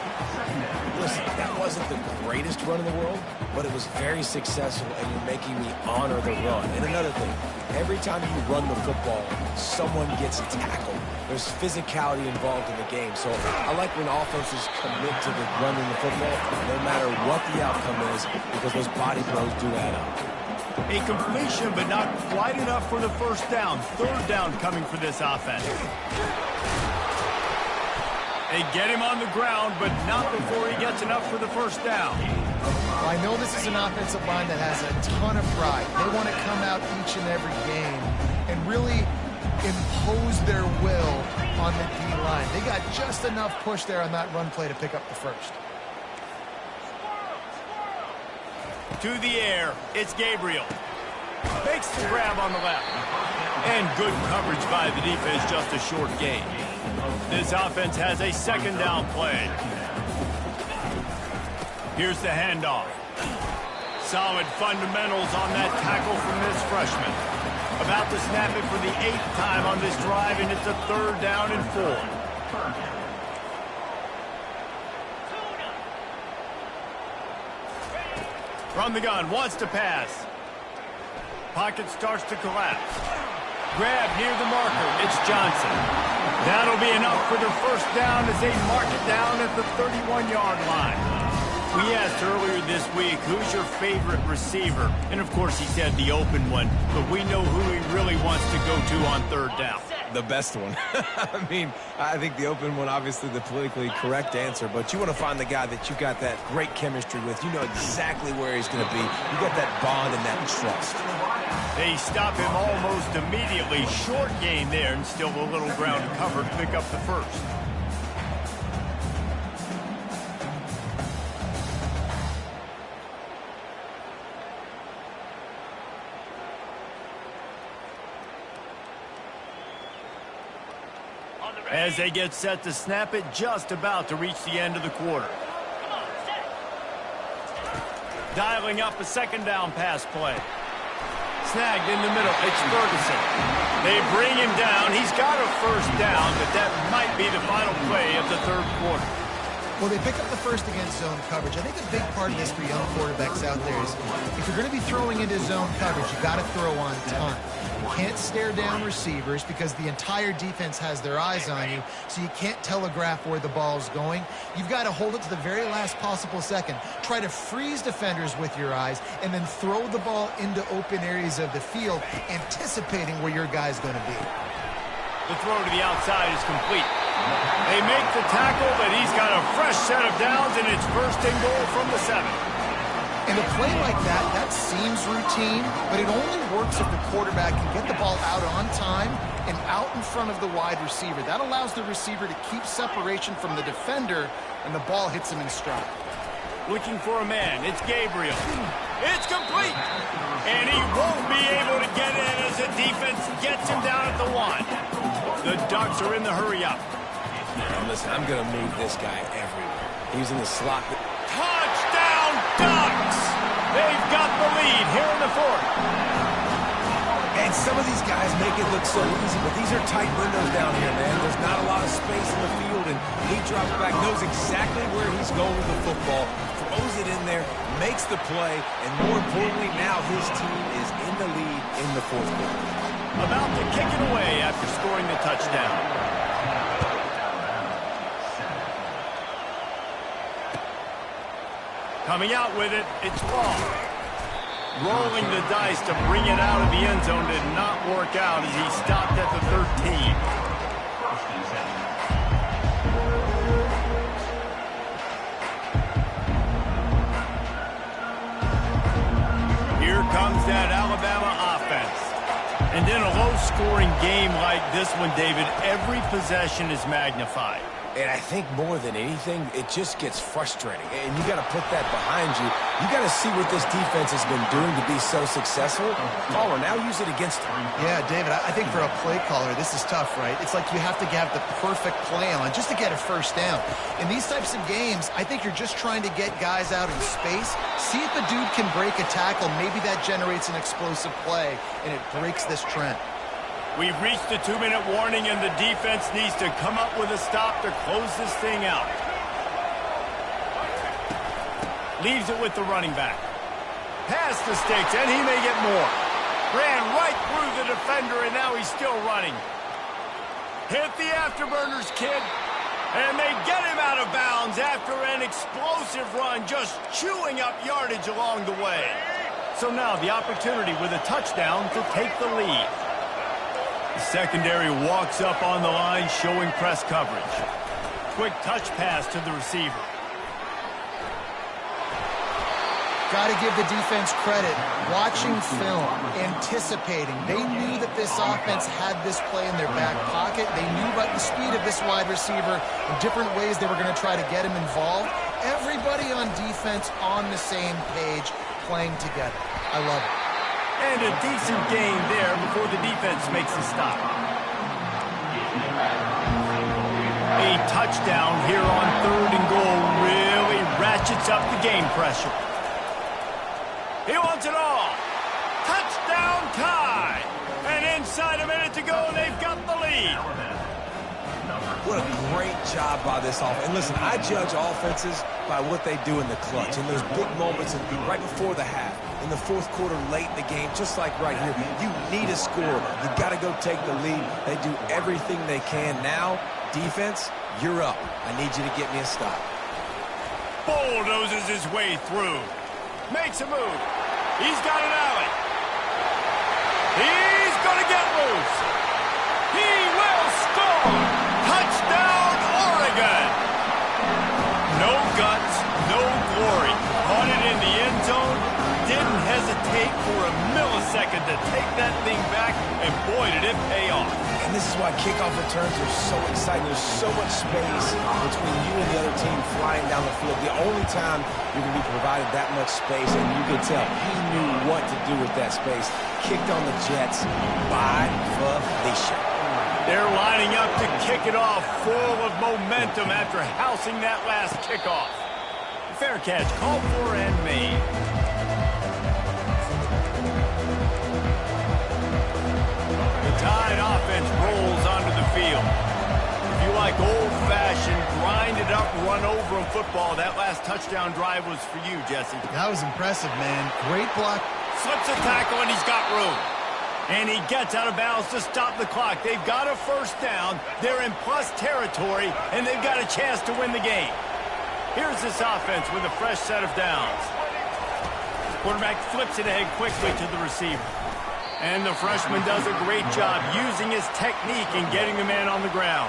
Speaker 3: Listen, that wasn't the greatest run in the world, but it was very successful, and you're making me honor the run. And another thing, every time you run the football, someone gets tackled. There's physicality involved in the game. So I like when offenses commit to the running the football, no matter what the outcome is, because those body blows do add up.
Speaker 2: A completion, but not quite enough for the 1st down. 3rd down coming for this offense. They get him on the ground, but not before he gets enough for the 1st down.
Speaker 1: Well, I know this is an offensive line that has a ton of pride. They want to come out each and every game and really impose their will on the D-line. They got just enough push there on that run play to pick up the 1st.
Speaker 2: To the air, it's Gabriel. Makes the grab on the left. And good coverage by the defense, just a short gain. This offense has a 2nd down play. Here's the handoff. Solid fundamentals on that tackle from this freshman. About to snap it for the 8th time on this drive, and it's a 3rd down and 4. From the gun, wants to pass. Pocket starts to collapse. Grab near the marker, it's Johnson. That'll be enough for the 1st down as they mark it down at the 31-yard line. We asked earlier this week, who's your favorite receiver? And of course he said the open one, but we know who he really wants to go to on 3rd down.
Speaker 3: The best one. I mean, I think the open one, obviously the politically correct answer, but you want to find the guy that you got that great chemistry with. You know exactly where he's going to be. You got that bond and that trust.
Speaker 2: They stop him almost immediately. Short gain there, and still a little ground to cover to pick up the 1st. As they get set to snap it, just about to reach the end of the quarter. Dialing up a 2nd down pass play. Snagged in the middle, it's Ferguson. They bring him down. He's got a 1st down, but that might be the final play of the 3rd quarter.
Speaker 1: Well, they pick up the 1st against zone coverage. I think a big part of this for young quarterbacks out there is if you're going to be throwing into zone coverage, you got to throw on time. You can't stare down receivers because the entire defense has their eyes on you, so you can't telegraph where the ball's going. You've got to hold it to the very last possible second. Try to freeze defenders with your eyes and then throw the ball into open areas of the field, anticipating where your guy's going to be.
Speaker 2: The throw to the outside is complete. They make the tackle, but he's got a fresh set of downs, and it's 1st and goal from the 7.
Speaker 1: In a play like that, that seems routine, but it only works if the quarterback can get the ball out on time and out in front of the wide receiver. That allows the receiver to keep separation from the defender, and the ball hits him in stride.
Speaker 2: Looking for a man, it's Gabriel. It's complete! And he won't be able to get in as the defense gets him down at the 1. The Ducks are in the hurry-up.
Speaker 3: Now listen, I'm going to move this guy everywhere. He's in the slot.
Speaker 2: Touchdown, Ducks! They've got the lead here in the fourth.
Speaker 3: And some of these guys make it look so easy, but these are tight windows down here, man. There's not a lot of space in the field, and he drops back, knows exactly where he's going with the football, throws it in there, makes the play, and more importantly, now his team is in the lead in the fourth quarter.
Speaker 2: About to kick it away after scoring the touchdown. Coming out with it, it's long. Rolling the dice to bring it out of the end zone did not work out as he stopped at the 13. Here comes that Alabama offense. And in a low-scoring game like this one, David, every possession is magnified.
Speaker 3: And I think more than anything, it just gets frustrating. And you got to put that behind you. You got to see what this defense has been doing to be so successful. Caller, now use it against them.
Speaker 1: Yeah, David, I think for a play caller, this is tough, right? It's like you have to have the perfect play on just to get a first down. In these types of games, I think you're just trying to get guys out in space, see if the dude can break a tackle. Maybe that generates an explosive play, and it breaks this trend.
Speaker 2: We've reached the 2-minute warning, and the defense needs to come up with a stop to close this thing out. Leaves it with the running back. Past the sticks, and he may get more. Ran right through the defender, and now he's still running. Hit the afterburners, kid. And they get him out of bounds after an explosive run, just chewing up yardage along the way. So now the opportunity with a touchdown to take the lead. The secondary walks up on the line, showing press coverage. Quick touch pass to the receiver.
Speaker 1: Got to give the defense credit. Watching film, anticipating. They knew that this offense had this play in their back pocket. They knew about the speed of this wide receiver in different ways they were going to try to get him involved. Everybody on defense on the same page, playing together. I love it.
Speaker 2: And a decent gain there before the defense makes a stop. A touchdown here on 3rd and goal really ratchets up the game pressure. He wants it all. Touchdown tie. And inside a minute to go, they've got the lead.
Speaker 3: What a great job by this offense. And listen, I judge offenses by what they do in the clutch, in those big moments right before the half, in the fourth quarter, late in the game, just like right here. You need a score. You got to go take the lead. They do everything they can. Now, defense, you're up. I need you to get me a stop.
Speaker 2: Bulldozes his way through. Makes a move. He's got an alley. He's going to get loose. He will score. Touchdown, Oregon. No guts, no glory. Caught it in the end zone. Didn't hesitate for a millisecond to take that thing back, and boy, did it pay off.
Speaker 3: And this is why kickoff returns are so exciting. There's so much space between you and the other team flying down the field. The only time you're going to be provided that much space, and you can tell he knew what to do with that space. Kicked on the Jets by Felicia.
Speaker 2: They're lining up to kick it off, full of momentum after housing that last kickoff. Fair catch, called for and made. Tide offense rolls onto the field. If you like old-fashioned, grind-it-up, run-over football, that last touchdown drive was for you, Jesse.
Speaker 1: That was impressive, man. Great block.
Speaker 2: Slips a tackle, and he's got room. And he gets out of bounds to stop the clock. They've got a first down. They're in plus territory, and they've got a chance to win the game. Here's this offense with a fresh set of downs. Quarterback flips it ahead quickly to the receiver. And the freshman does a great job using his technique and getting the man on the ground.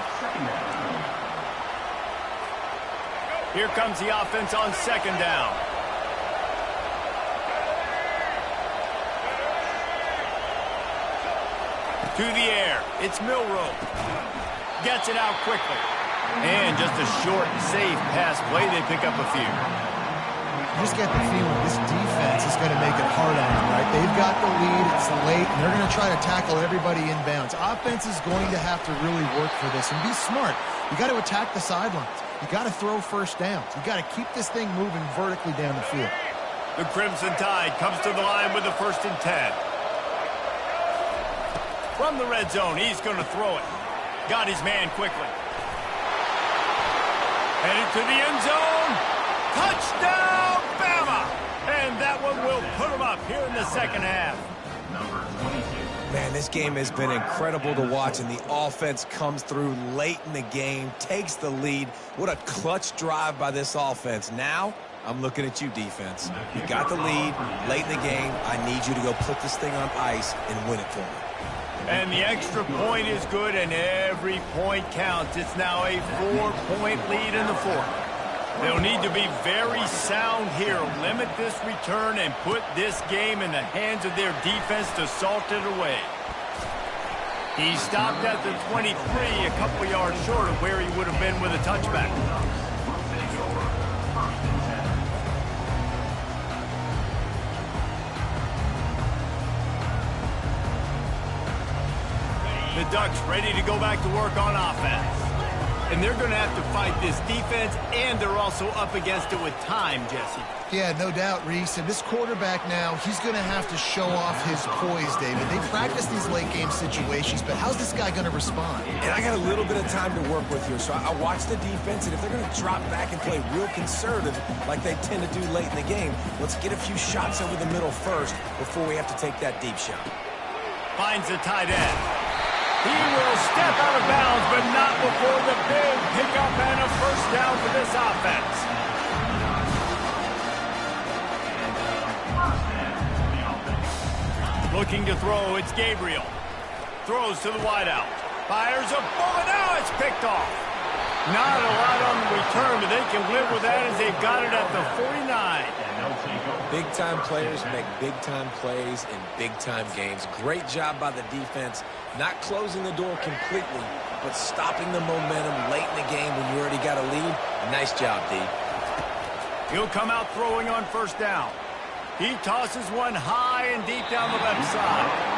Speaker 2: Here comes the offense on 2nd down. To the air. It's Milroe. Gets it out quickly. And just a short, safe pass play. They pick up a few.
Speaker 1: just get the feeling this defense is going to make it hard on them, right? They've got the lead, it's late, and they're going to try to tackle everybody inbounds. Offense is going to have to really work for this and be smart. You got to attack the sidelines. You got to throw first downs. You got to keep this thing moving vertically down the field.
Speaker 2: The Crimson Tide comes to the line with the 1st and 10. From the red zone, he's going to throw it. Got his man quickly. Headed to the end zone. Touchdown, Bama! And that one will put him up here in the second half.
Speaker 5: Number 22.
Speaker 3: Man, this game has been incredible to watch, and the offense comes through late in the game, takes the lead. What a clutch drive by this offense. Now, I'm looking at you, defense. You got the lead late in the game. I need you to go put this thing on ice and win it for me.
Speaker 2: And the extra point is good, and every point counts. It's now a 4-point lead in the fourth. They'll need to be very sound here, limit this return, and put this game in the hands of their defense to salt it away. He stopped at the 23, a couple yards short of where he would have been with a touchback. The Ducks ready to go back to work on offense. And they're going to have to fight this defense, and they're also up against it with time, Jesse.
Speaker 1: Yeah, no doubt, Reese. And this quarterback now, he's going to have to show off his poise, David. They practice these late-game situations, but how's this guy going to respond?
Speaker 3: And I got a little bit of time to work with here, so I watch the defense, and if they're going to drop back and play real conservative like they tend to do late in the game, let's get a few shots over the middle first before we have to take that deep shot.
Speaker 2: Finds the tight end. He will step out of bounds, but not before the big pickup and a first down for this offense. Looking to throw, it's Gabriel. Throws to the wideout. Fires a bullet, now it's picked off. Not a lot on the return, but they can live with that as they've got it at the 49.
Speaker 3: Big-time players make big-time plays in big-time games. Great job by the defense, not closing the door completely, but stopping the momentum late in the game when you already got a lead. Nice job, D.
Speaker 2: He'll come out throwing on first down. He tosses one high and deep down the left side.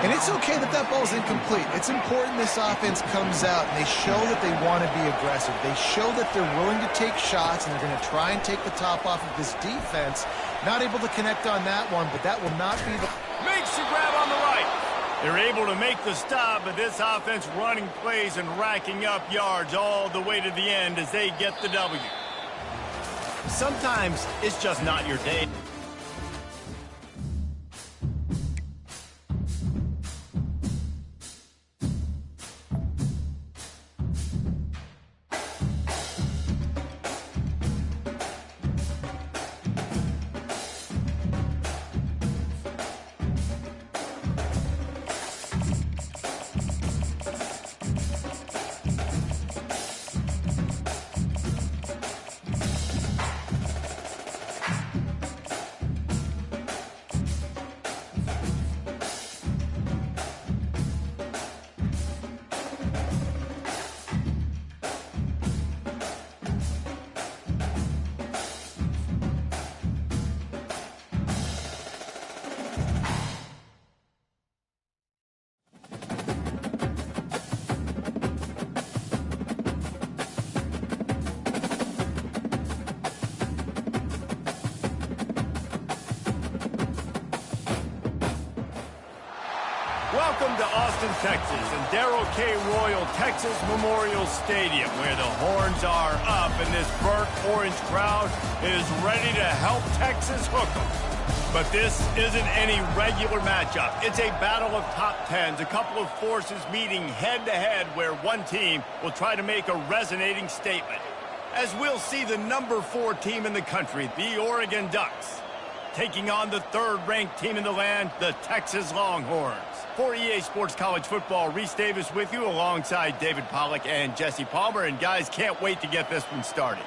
Speaker 1: And it's okay that that ball's incomplete. It's important this offense comes out and they show that they want to be aggressive. They show that they're willing to take shots and they're going to try and take the top off of this defense. Not able to connect on that one, but that will not be the...
Speaker 2: Makes the grab on the right. They're able to make the stop, but this offense running plays and racking up yards all the way to the end as they get the W. Sometimes it's just not your day. Welcome to Austin, Texas, and Darrell K. Royal Texas Memorial Stadium, where the horns are up and this burnt orange crowd is ready to help Texas hook them. But this isn't any regular matchup. It's a battle of top tens, a couple of forces meeting head-to-head where one team will try to make a resonating statement. As we'll see the number 4 team in the country, the Oregon Ducks, taking on the third-ranked team in the land, the Texas Longhorns. For EA Sports College Football, Reese Davis with you alongside David Pollack and Jesse Palmer. And guys, can't wait to get this one started.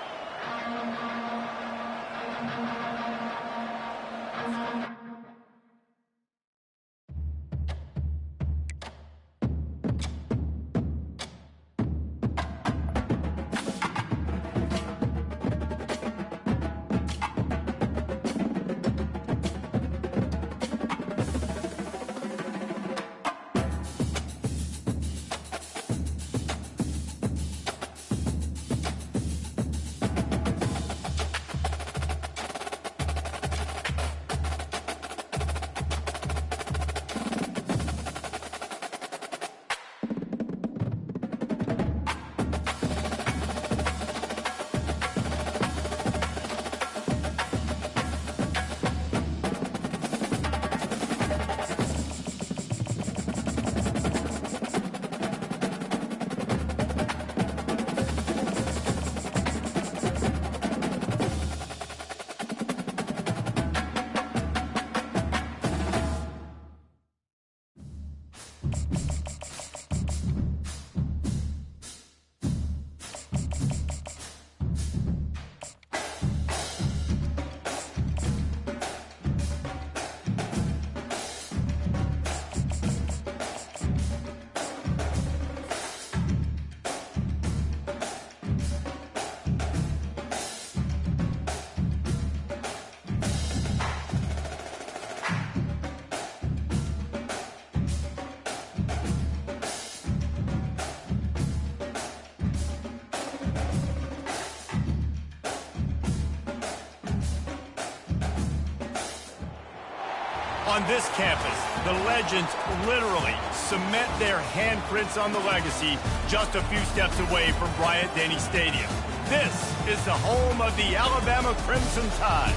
Speaker 2: On this campus, the legends literally cement their handprints on the legacy just a few steps away from Bryant-Denny Stadium. This is the home of the Alabama Crimson Tide.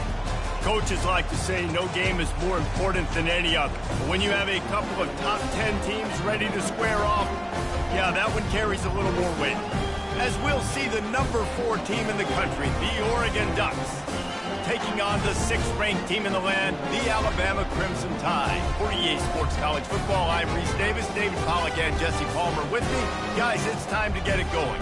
Speaker 2: Coaches like to say no game is more important than any other. But when you have a couple of top 10 teams ready to square off, yeah, that one carries a little more weight. As we'll see the number 4 team in the country, the Oregon Ducks, taking on the 6th-ranked team in the land, the Alabama Crimson Tide. For EA Sports College Football, I'm Reese Davis, David Pollack, and Jesse Palmer with me. Guys, it's time to get it going.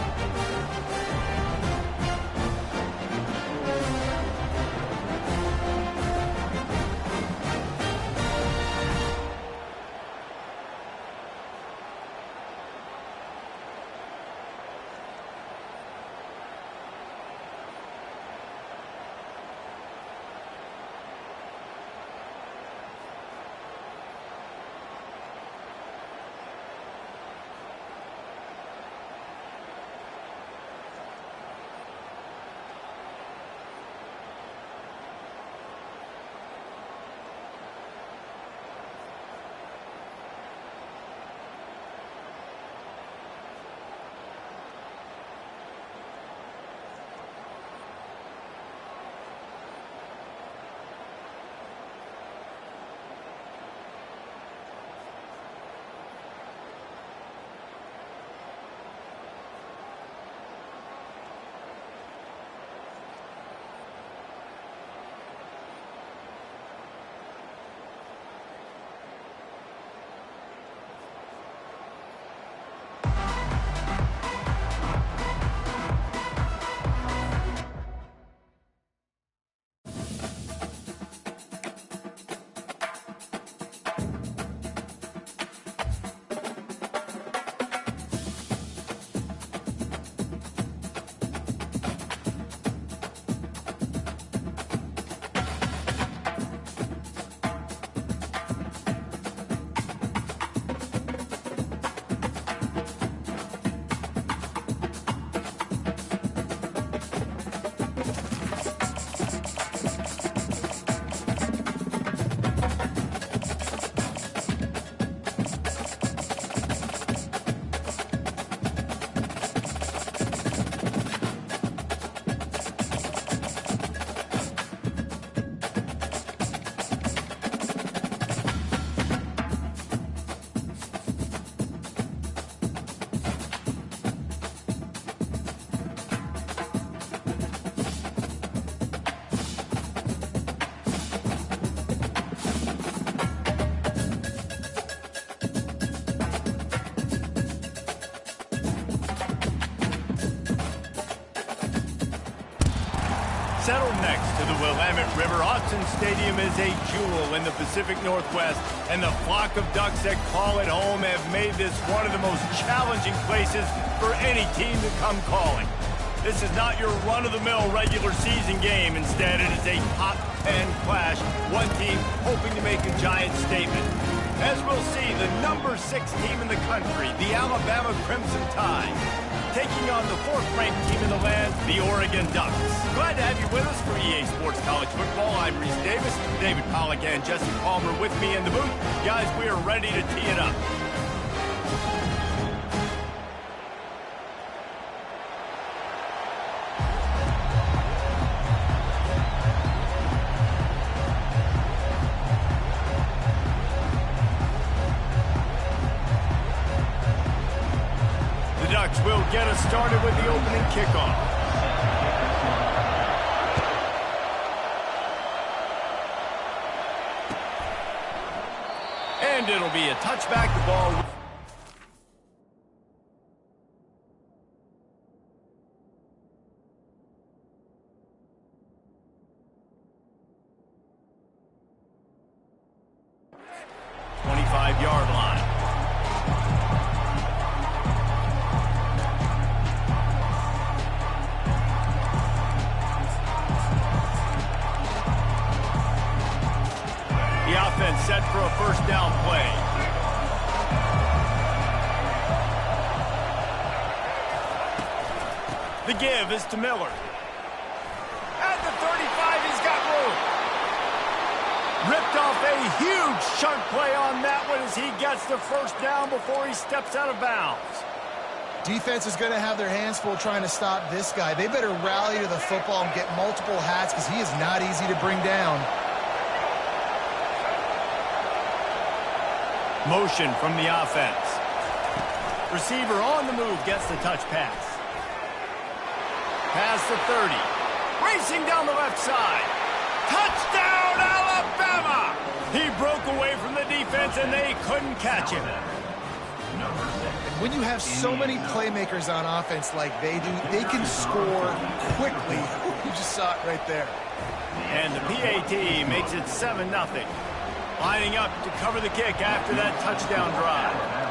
Speaker 2: Settled next to the Willamette River, Austin Stadium is a jewel in the Pacific Northwest, and the flock of Ducks that call it home have made this one of the most challenging places for any team to come calling. This is not your run-of-the-mill regular season game. Instead, it is a top 10 clash, one team hoping to make a giant statement. As we'll see, the number 6 team in the country, the Alabama Crimson Tide, taking on the 4th-ranked team in the land, the Oregon Ducks. Glad to have you with us for EA Sports College Football. I'm Reese Davis, David Pollack and Jesse Palmer with me in the booth. Guys, we are ready to tee it up. Will get us started with the opening kickoff. And it'll be a touchback. The ball The give is to Miller. At the 35, he's got room. Ripped off a huge chunk play on that one as he gets the first down before he steps out of bounds.
Speaker 1: Defense is going to have their hands full trying to stop this guy. They better rally to the football and get multiple hats because he is not easy to bring down.
Speaker 2: Motion from the offense. Receiver on the move gets the touch pass. Pass the 30. Racing down the left side. Touchdown, Alabama! He broke away from the defense, and they couldn't catch him.
Speaker 1: When you have so many playmakers on offense like they do, they can score quickly. You just saw it right there.
Speaker 2: And the PAT makes it 7-0. Lining up to cover the kick after that touchdown drive.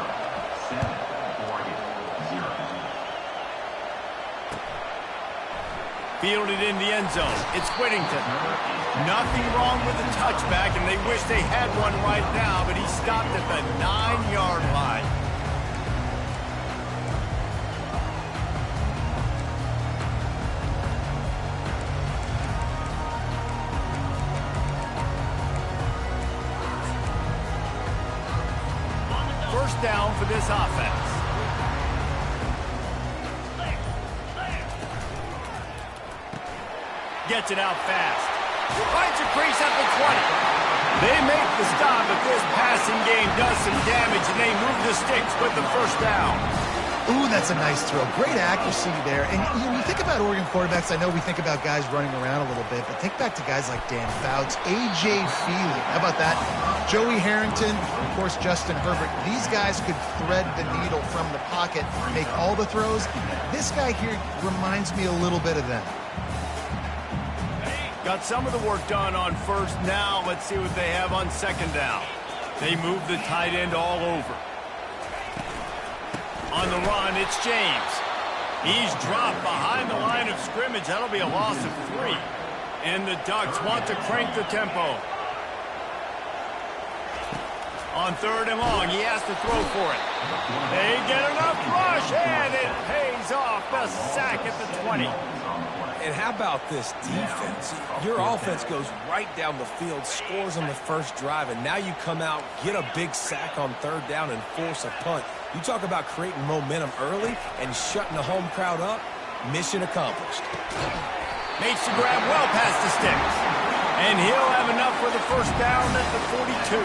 Speaker 2: Fielded in the end zone. It's Whittington. Nothing wrong with the touchback, and they wish they had one right now, but he stopped at the 9-yard line. First down for this offense. Gets it out fast. Finds a crease at the 20. They make the stop, but this passing game does some damage, and they move the sticks with the first down.
Speaker 1: Ooh, that's a nice throw. Great accuracy there. And when you think about Oregon quarterbacks, I know we think about guys running around a little bit, but think back to guys like Dan Fouts, A.J. Feely. How about that? Joey Harrington, of course, Justin Herbert. These guys could thread the needle from the pocket, make all the throws. This guy here reminds me a little bit of them.
Speaker 2: Got some of the work done on first. Now let's see what they have on second down. They move the tight end all over. On the run, it's James. He's dropped behind the line of scrimmage. That'll be a loss of 3. And the Ducks want to crank the tempo. On third and long, he has to throw for it. They get enough rush, and it pays off. The sack at the 20.
Speaker 3: And how about this defense? Your offense goes right down the field, scores on the first drive, and now you come out, get a big sack on third down, and force a punt. You talk about creating momentum early and shutting the home crowd up. Mission accomplished.
Speaker 2: Makes the grab well past the sticks. And he'll have enough for the first down at the 42.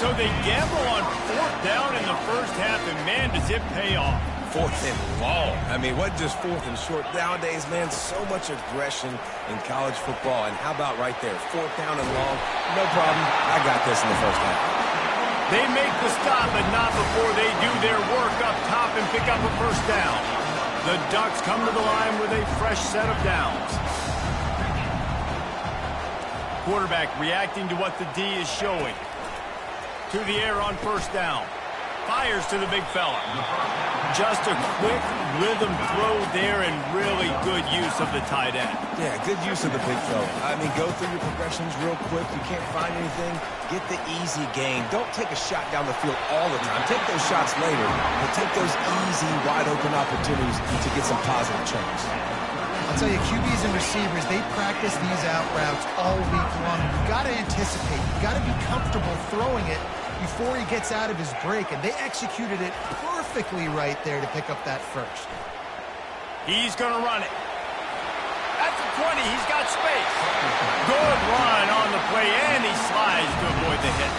Speaker 2: So they gamble on fourth down in the first half, and man, does it pay off.
Speaker 3: Fourth and long. I mean, what just fourth and short? Nowadays, man, so much aggression in college football. And how about right there? Fourth down and long. No problem. I got this in the first half.
Speaker 2: They make the stop, but not before they do their work up top and pick up a first down. The Ducks come to the line with a fresh set of downs. Quarterback reacting to what the D is showing. To the air on first down. Fires to the big fella. Just a quick rhythm throw there and really good use of the tight end.
Speaker 3: Yeah, good use of the big fella. I mean, go through your progressions real quick. You can't find anything. Get the easy gain. Don't take a shot down the field all the time. Take those shots later, but take those easy, wide-open opportunities to get some positive chunks.
Speaker 1: I'll tell you, QBs and receivers, they practice these out routes all week long. You've got to anticipate. You've got to be comfortable throwing it before he gets out of his break, and they executed it perfectly right there to pick up that first.
Speaker 2: He's going to run it. At the 20, he's got space. Good run on the play, and he slides to avoid the hit.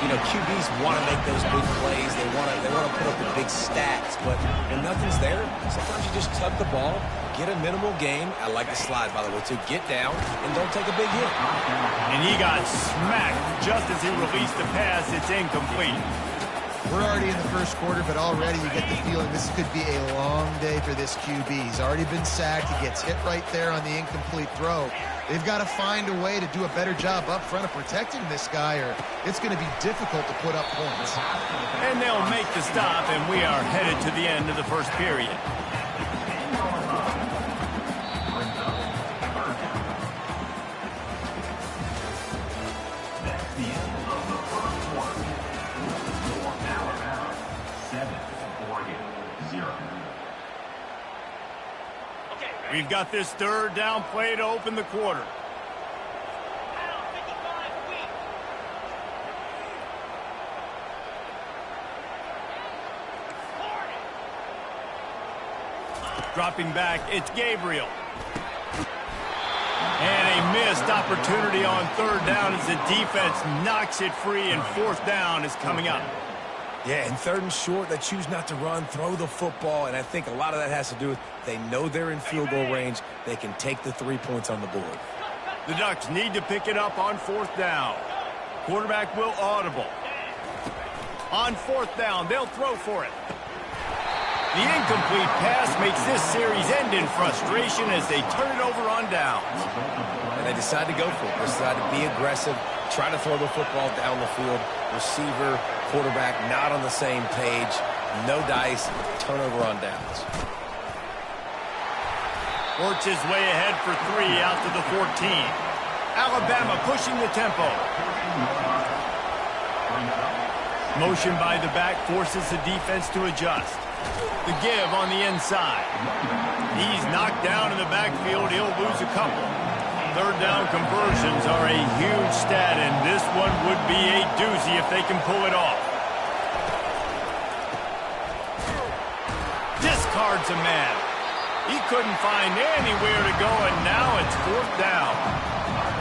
Speaker 3: You know, QBs want to make those big plays. They want to put up the big stats, but when nothing's there, sometimes you just tug the ball, get a minimal gain. I like the slide, by the way, too. Get down and don't take a big hit.
Speaker 2: And he got smacked just as he released the pass. It's incomplete.
Speaker 1: We're already in the first quarter, but already you get the feeling this could be a long day for this QB. He's already been sacked. He gets hit right there on the incomplete throw. They've got to find a way to do a better job up front of protecting this guy, or it's going to be difficult to put up points.
Speaker 2: And they'll make the stop, and we are headed to the end of the first period.
Speaker 5: That's the end of the first quarter. Score Alabama 7, Oregon 0.
Speaker 2: We've got this third down play to open the quarter. Dropping back, it's Gabriel. And a missed opportunity on third down as the defense knocks it free, and fourth down is coming up.
Speaker 3: Yeah, and third and short, they choose not to run, throw the football, and I think a lot of that has to do with they know they're in field goal range. They can take the 3 points on the board.
Speaker 2: The Ducks need to pick it up on fourth down. Quarterback will audible. On fourth down, they'll throw for it. The incomplete pass makes this series end in frustration as they turn it over on downs.
Speaker 3: And they decide to go for it. They decide to be aggressive, try to throw the football down the field. Receiver, quarterback not on the same page. No dice, turnover on downs.
Speaker 2: Works his way ahead for 3 out to the 14. Alabama pushing the tempo. Motion by the back forces the defense to adjust. The give on the inside. He's knocked down in the backfield. He'll lose a couple. Third down conversions are a huge stat, and this one would be a doozy if they can pull it off. Discards a man. He couldn't find anywhere to go, and now it's fourth down.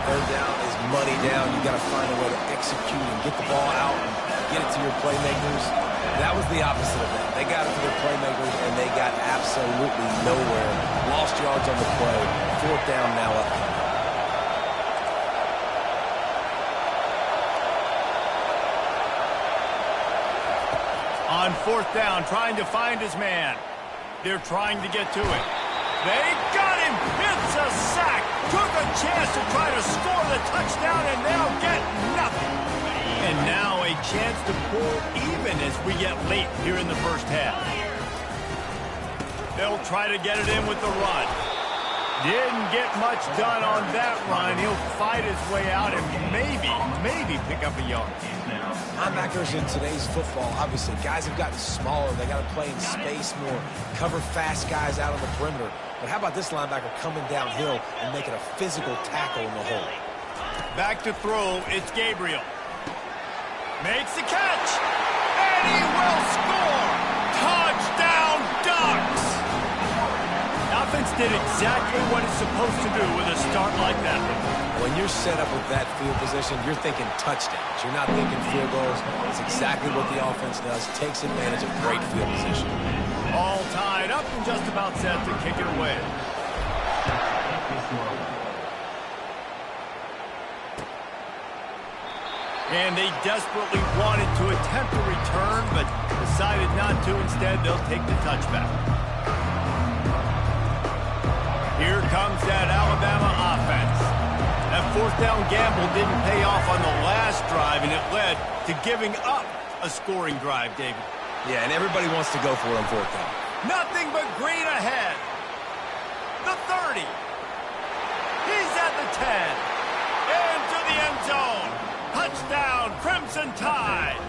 Speaker 3: Third down is money down. You got to find a way to execute and get the ball out and get it to your playmakers. That was the opposite of that. They got it to their playmakers, and they got absolutely nowhere. Lost yards on the play. Fourth down now up.
Speaker 2: On fourth down, trying to find his man. They're trying to get to it. They got him. It's a sack. Took a chance to try to score the touchdown, and they'll get nothing. And now a chance to pull even as we get late here in the first half. They'll try to get it in with the run. Didn't get much done on that run. He'll fight his way out and maybe pick up a yard.
Speaker 3: Linebackers in today's football, obviously, guys have gotten smaller. They got to play in space more, cover fast guys out on the perimeter. But how about this linebacker coming downhill and making a physical tackle in the hole?
Speaker 2: Back to throw, it's Gabriel. Makes the catch, and he will score! Touchdown, Ducks! Offense did exactly what it's supposed to do with a start like that.
Speaker 3: When you're set up with that field position, you're thinking touchdowns. You're not thinking field goals. It's exactly what the offense does. Takes advantage of great field position.
Speaker 2: All tied up and just about set to kick it away. And they desperately wanted to attempt a return, but decided not to. Instead, they'll take the touchback. Here comes that Alabama offense. That fourth down gamble didn't pay off on the last drive, and it led to giving up a scoring drive, David.
Speaker 3: Yeah, and everybody wants to go for it on fourth down.
Speaker 2: Nothing but green ahead. The 30. He's at the 10. Into the end zone. Touchdown, Crimson Tide.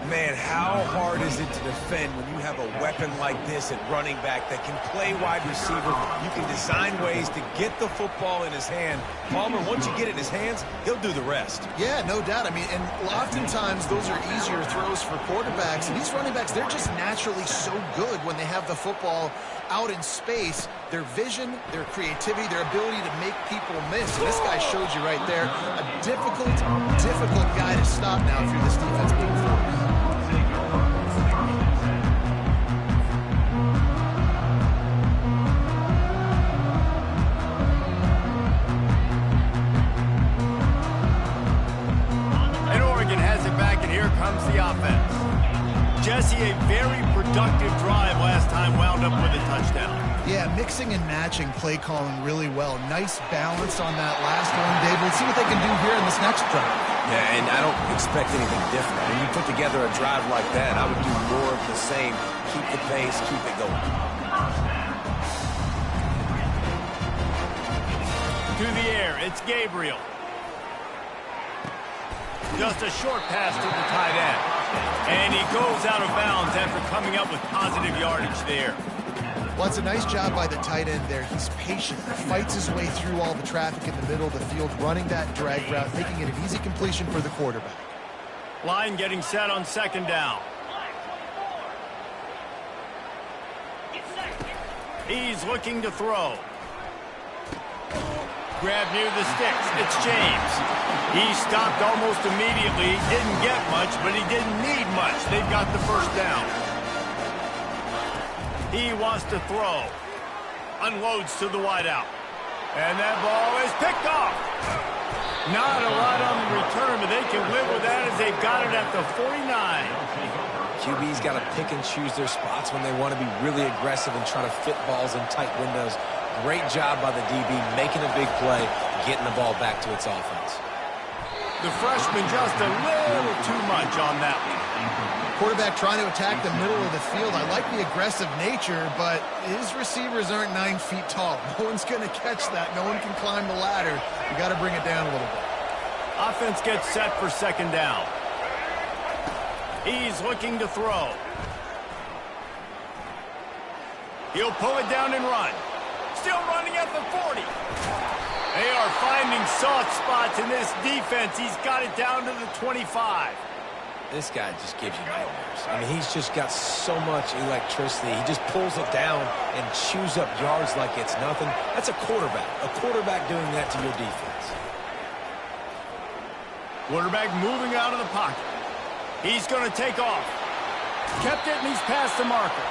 Speaker 3: Man, how hard is it to defend when you have a weapon like this at running back that can play wide receiver? You can design ways to get the football in his hand. Palmer, once you get it in his hands, he'll do the rest.
Speaker 1: Yeah, no doubt. I mean, and oftentimes those are easier throws for quarterbacks. And these running backs, they're just naturally so good when they have the football out in space. Their vision, their creativity, their ability to make people miss. And this guy showed you right there. A difficult guy to stop now if you're this defense moving forward.
Speaker 2: Comes the offense. Jesse, a very productive drive last time, wound up with a touchdown.
Speaker 1: Yeah, mixing and matching play calling really well. Nice balance on that last one, Dave. Let's see what they can do here in this next drive.
Speaker 3: Yeah, and I don't expect anything different. When you put together a drive like that, I would do more of the same. Keep the pace, keep it going.
Speaker 2: To the air, it's Gabriel. Just a short pass to the tight end. And he goes out of bounds after coming up with positive yardage there.
Speaker 1: Well, it's a nice job by the tight end there. He's patient. He fights his way through all the traffic in the middle of the field, running that drag route, making it an easy completion for the quarterback.
Speaker 2: Line getting set on second down. He's looking to throw. Grab near the sticks. It's James. He stopped almost immediately. Didn't get much, but he didn't need much. They've got the first down. He wants to throw. Unloads to the wideout. And that ball is picked off. Not a lot on the return, but they can live with that as they've got it at the 49.
Speaker 3: QB's got to pick and choose their spots when they want to be really aggressive and try to fit balls in tight windows. Great job by the DB making a big play, getting the ball back to its offense.
Speaker 2: The freshman just a little too much on that one.
Speaker 1: Quarterback trying to attack the middle of the field. I like the aggressive nature, but his receivers aren't 9 feet tall. No one's going to catch that. No one can climb the ladder. You got to bring it down a little bit.
Speaker 2: Offense gets set for second down. He's looking to throw. He'll pull it down and run. Still running at the 40. They are finding soft spots in this defense. He's got it down to the 25.
Speaker 3: This guy just gives you nightmares. I mean, he's just got so much electricity. He just pulls it down and chews up yards like it's nothing. That's a quarterback. A quarterback doing that to your defense.
Speaker 2: Quarterback moving out of the pocket. He's going to take off. Kept it, and he's past the marker.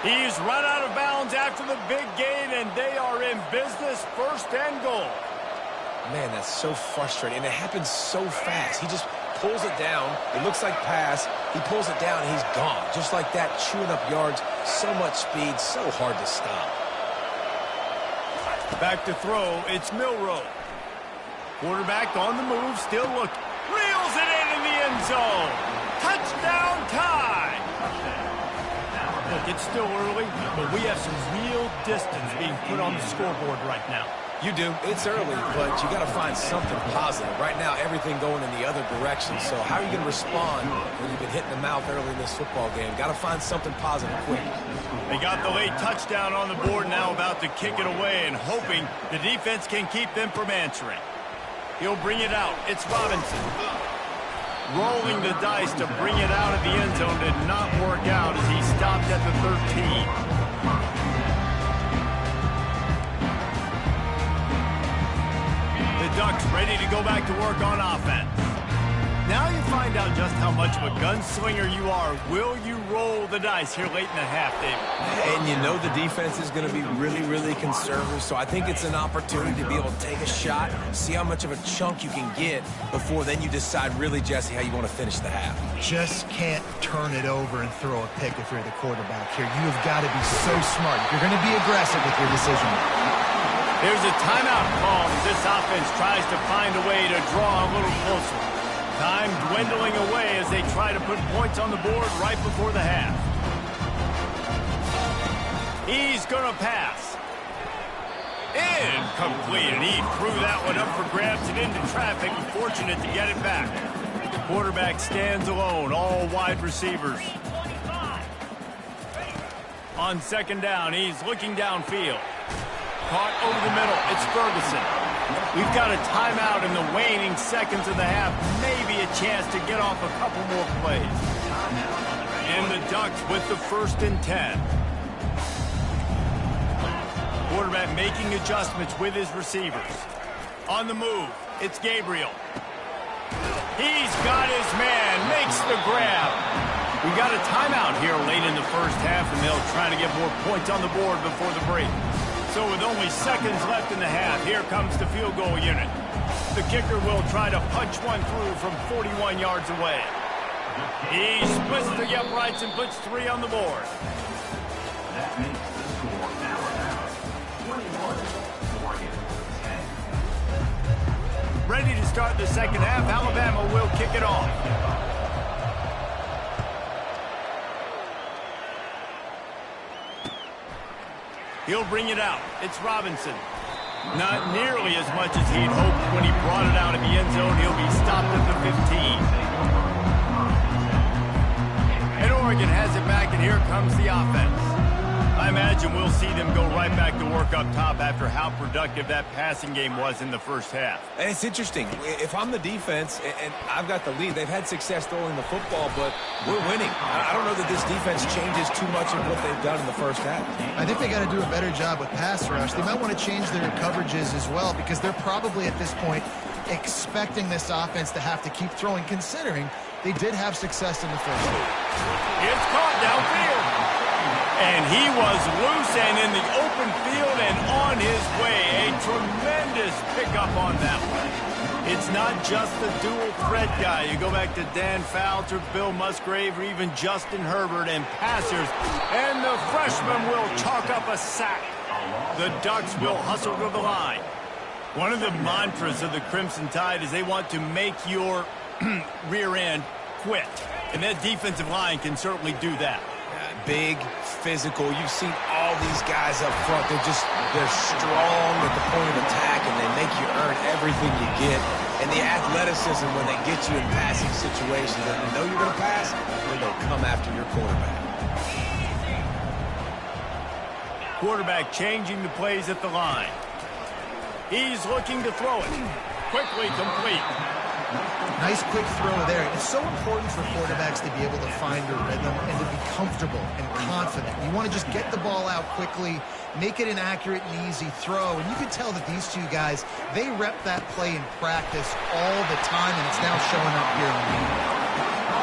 Speaker 2: He's run out of bounds after the big gain, and they are in business, first and goal.
Speaker 3: Man, that's so frustrating, and it happens so fast. He just pulls it down. It looks like pass. He pulls it down, and he's gone. Just like that, chewing up yards. So much speed, so hard to stop.
Speaker 2: Back to throw, it's Milroe. Quarterback on the move, still looking. Reels it in the end zone. Touchdown tie. Look, it's still early, but we have some real distance being put on the scoreboard right now.
Speaker 3: You do. It's early, but you got to find something positive. Right now, everything going in the other direction. So how are you going to respond when you've been hitting the mouth early in this football game? Got to find something positive quick.
Speaker 2: They got the late touchdown on the board, now about to kick it away and hoping the defense can keep them from answering. He'll bring it out. It's Robinson. Rolling the dice to bring it out of the end zone did not work out as he stopped at the 13. The Ducks ready to go back to work on offense. Now you find out just how much of a gunslinger you are. Will you roll the dice here late in the half, David?
Speaker 3: And you know the defense is going to be really, really conservative, so I think it's an opportunity to be able to take a shot, see how much of a chunk you can get before then you decide really, Jesse, how you want to finish the half.
Speaker 1: Just can't turn it over and throw a pick if you're the quarterback here. You have got to be so smart. You're going to be aggressive with your decision.
Speaker 2: There's a timeout call as this offense tries to find a way to draw a little closer. Time dwindling away as they try to put points on the board right before the half. He's going to pass. Incomplete, and he threw that one up for grabs and into traffic. Fortunate to get it back. The quarterback stands alone, all wide receivers. On second down, he's looking downfield. Caught over the middle, it's Ferguson. We've got a timeout in the waning seconds of the half. Maybe a chance to get off a couple more plays. And the Ducks with the 1st and 10. Quarterback making adjustments with his receivers. On the move, it's Gabriel. He's got his man, makes the grab. We got a timeout here late in the first half, and they'll try to get more points on the board before the break. So with only seconds left in the half, here comes the field goal unit. The kicker will try to punch one through from 41 yards away. He splits the uprights and puts 3 on the board.
Speaker 5: That makes the score now 21, Oregon 10.
Speaker 2: Ready to start the second half. Alabama will kick it off. He'll bring it out. It's Robinson. Not nearly as much as he'd hoped when he brought it out of the end zone. He'll be stopped at the 15. And Oregon has it back, and here comes the offense. I imagine we'll see them go right back to work up top after how productive that passing game was in the first half.
Speaker 3: And it's interesting. If I'm the defense and I've got the lead, they've had success throwing the football, but we're winning. I don't know that this defense changes too much of what they've done in the first half.
Speaker 1: I think they got to do a better job with pass rush. They might want to change their coverages as well because they're probably at this point expecting this offense to have to keep throwing, considering they did have success in the first half.
Speaker 2: It's caught downfield. And he was loose and in the open field and on his way. A tremendous pickup on that one. It's not just the dual threat guy. You go back to Dan Fouts or Bill Musgrave or even Justin Herbert and passers, and the freshman will chalk up a sack. The Ducks will hustle to the line. One of the mantras of the Crimson Tide is they want to make your rear end quit. And that defensive line can certainly do that.
Speaker 3: Big, physical. You've seen all these guys up front. They're strong at the point of attack, and they make you earn everything you get. And the athleticism when they get you in passing situations, and you know you're going to pass, they're going to come after your quarterback.
Speaker 2: Quarterback changing the plays at the line. He's looking to throw it. Quickly complete.
Speaker 1: Nice quick throw there. It's so important for quarterbacks to be able to find a rhythm and to be comfortable and confident. You want to just get the ball out quickly, make it an accurate and easy throw. And you can tell that these two guys, they rep that play in practice all the time, and it's now showing up here on the game.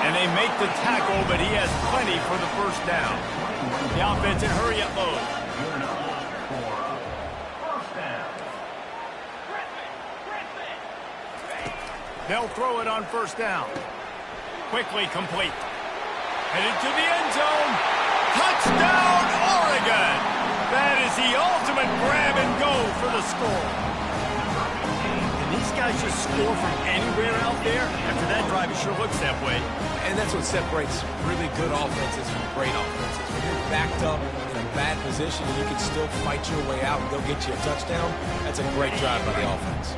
Speaker 2: And they make the tackle, but he has plenty for the first down. The offense in hurry-up mode. They'll throw it on first down. Quickly complete. Headed to the end zone. Touchdown, Oregon! That is the ultimate grab and go for the score. And these guys just score from anywhere out there. After that drive, it sure looks that way.
Speaker 3: And that's what separates really good offenses from great offenses. When you're backed up in a bad position and you can still fight your way out and go get you a touchdown, that's a great drive by the offense.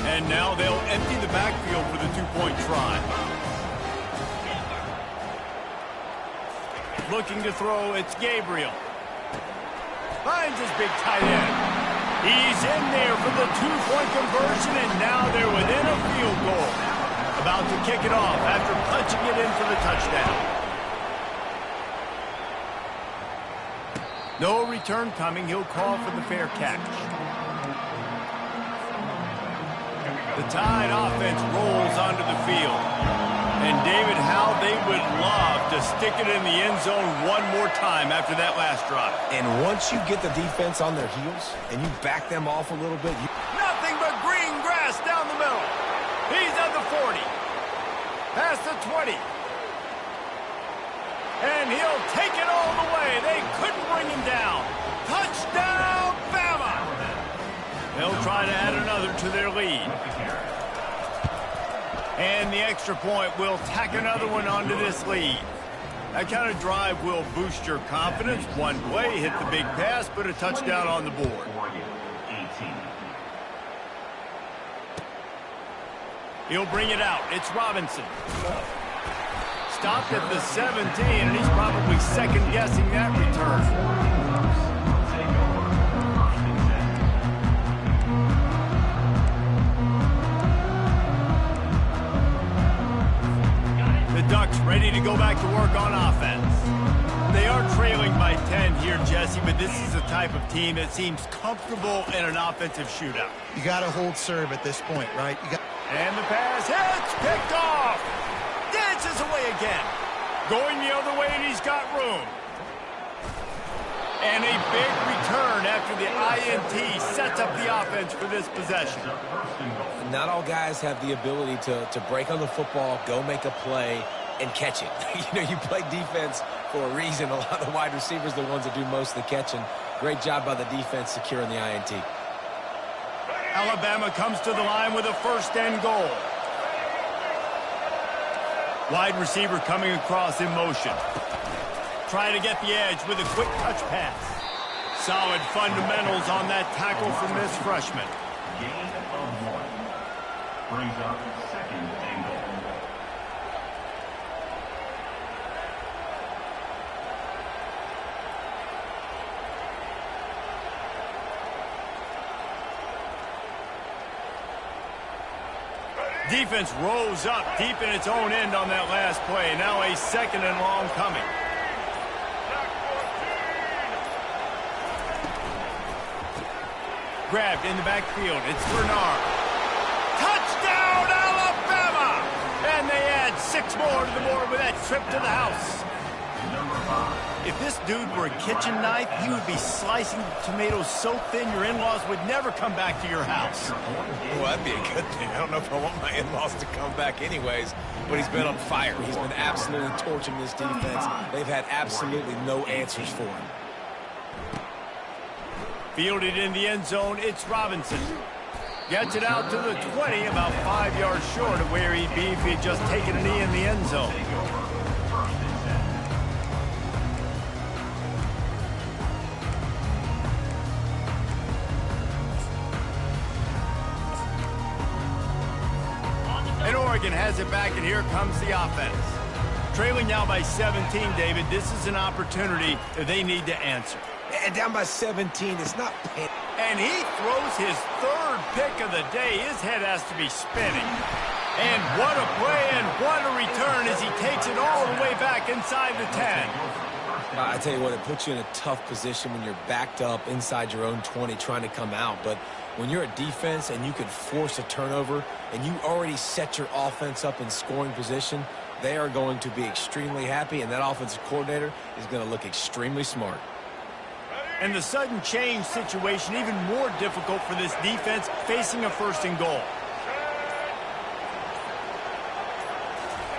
Speaker 2: And now they'll empty the backfield for the two-point try. Looking to throw, it's Gabriel. Finds his big tight end. He's in there for the two-point conversion, and now they're within a field goal. About to kick it off after punching it in for the touchdown. No return coming. He'll call for the fair catch. The Tide offense rolls onto the field. And David, how they would love to stick it in the end zone one more time after that last drive.
Speaker 3: And once you get the defense on their heels and you back them off a little bit,
Speaker 2: Nothing but green grass down the middle. He's at the 40. Past the 20. And he'll take it all the way. They couldn't bring him down. Touchdown, Bama! They'll try to add another to their lead. And the extra point will tack another one onto this lead. That kind of drive will boost your confidence. One play, hit the big pass, put a touchdown on the board. He'll bring it out. It's Robinson. Stopped at the 17, and he's probably second-guessing that return. Ducks ready to go back to work on offense. They are trailing by 10 here, Jesse, but this is the type of team that seems comfortable in an offensive shootout.
Speaker 1: You got to hold serve at this point, right?
Speaker 2: And the pass hits, picked off. Dances away again. Going the other way, and he's got room. And a big return after the INT sets up the offense for this possession.
Speaker 3: not all guys have the ability to break on the football, go make a play, and catch it. You know, you play defense for a reason. A lot of the wide receivers are the ones that do most of the catching. Great job by the defense securing the INT.
Speaker 2: Alabama comes to the line with a first and goal. Wide receiver coming across in motion. Trying to get the edge with a quick touch pass. Solid fundamentals on that tackle from this freshman.
Speaker 5: Gain of 1. Brings up second and goal.
Speaker 2: Defense rose up deep in its own end on that last play. Now a second and long coming. Grabbed in the backfield. It's Bernard. Touchdown, Alabama! And they add 6 more to the board with that trip to the house. If this dude were a kitchen knife, he would be slicing tomatoes so thin your in-laws would never come back to your house.
Speaker 3: Well, that'd be a good thing. I don't know if I want my in-laws to come back anyways, but he's been on fire. He's been absolutely torching this defense. They've had absolutely no answers for him.
Speaker 2: Fielded in the end zone, it's Robinson. Gets it out to the 20, about 5 yards short of where he'd be if he'd just taken a knee in the end zone. And Oregon has it back, and here comes the offense. Trailing now by 17, David. This is an opportunity that they need to answer.
Speaker 3: And down by 17, it's not panic.
Speaker 2: And he throws his 3rd pick of the day. His head has to be spinning. And what a play and what a return as he takes it all the way back inside the 10.
Speaker 3: I tell you what, it puts you in a tough position when you're backed up inside your own 20 trying to come out. But when you're a defense and you can force a turnover and you already set your offense up in scoring position, they are going to be extremely happy, and that offensive coordinator is going to look extremely smart.
Speaker 2: And the sudden change situation even more difficult for this defense facing a 1st and goal.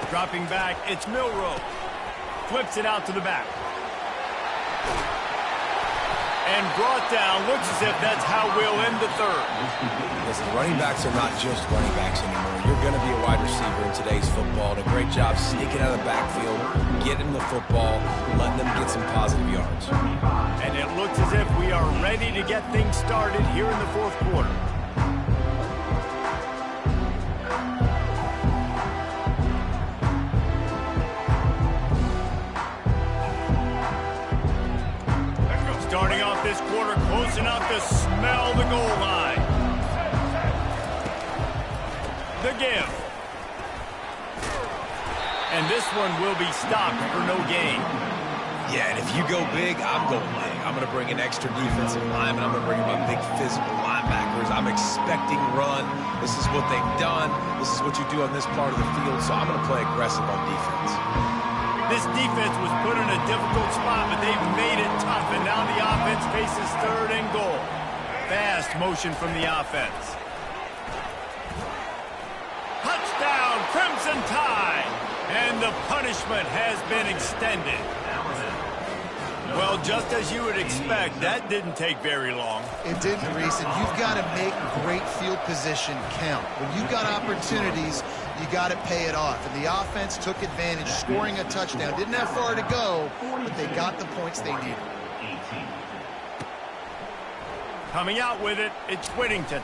Speaker 2: Dropping back, it's Milroe. Flips it out to the back. And brought down. Looks as if that's how we'll end the 3rd.
Speaker 3: Listen, running backs are not just running backs anymore. You're going to be a wide receiver in today's football. And a great job sneaking out of the backfield, getting the football, letting them get some positive yards.
Speaker 2: And it looks as if we are ready to get things started here in the 4th quarter. Starting off this quarter close enough to smell the goal line. The give. And this one will be stopped for no gain.
Speaker 3: Yeah, and if you go big, I'm going big. I'm going to bring an extra defensive lineman. I'm going to bring in my big physical linebackers. I'm expecting run. This is what they've done. This is what you do on this part of the field, so I'm going to play aggressive on defense.
Speaker 2: This defense was put in a difficult spot, but they've made it tough, and now the offense faces 3rd and goal. Fast motion from the offense. Touchdown, Crimson Tide! And the punishment has been extended. Well, just as you would expect, that didn't take very long.
Speaker 1: It didn't, Reese, and you've got to make great field position count. When you've got opportunities, you got to pay it off. And the offense took advantage, scoring a touchdown. Didn't have far to go, but they got the points they needed.
Speaker 2: Coming out with it, it's Whittington.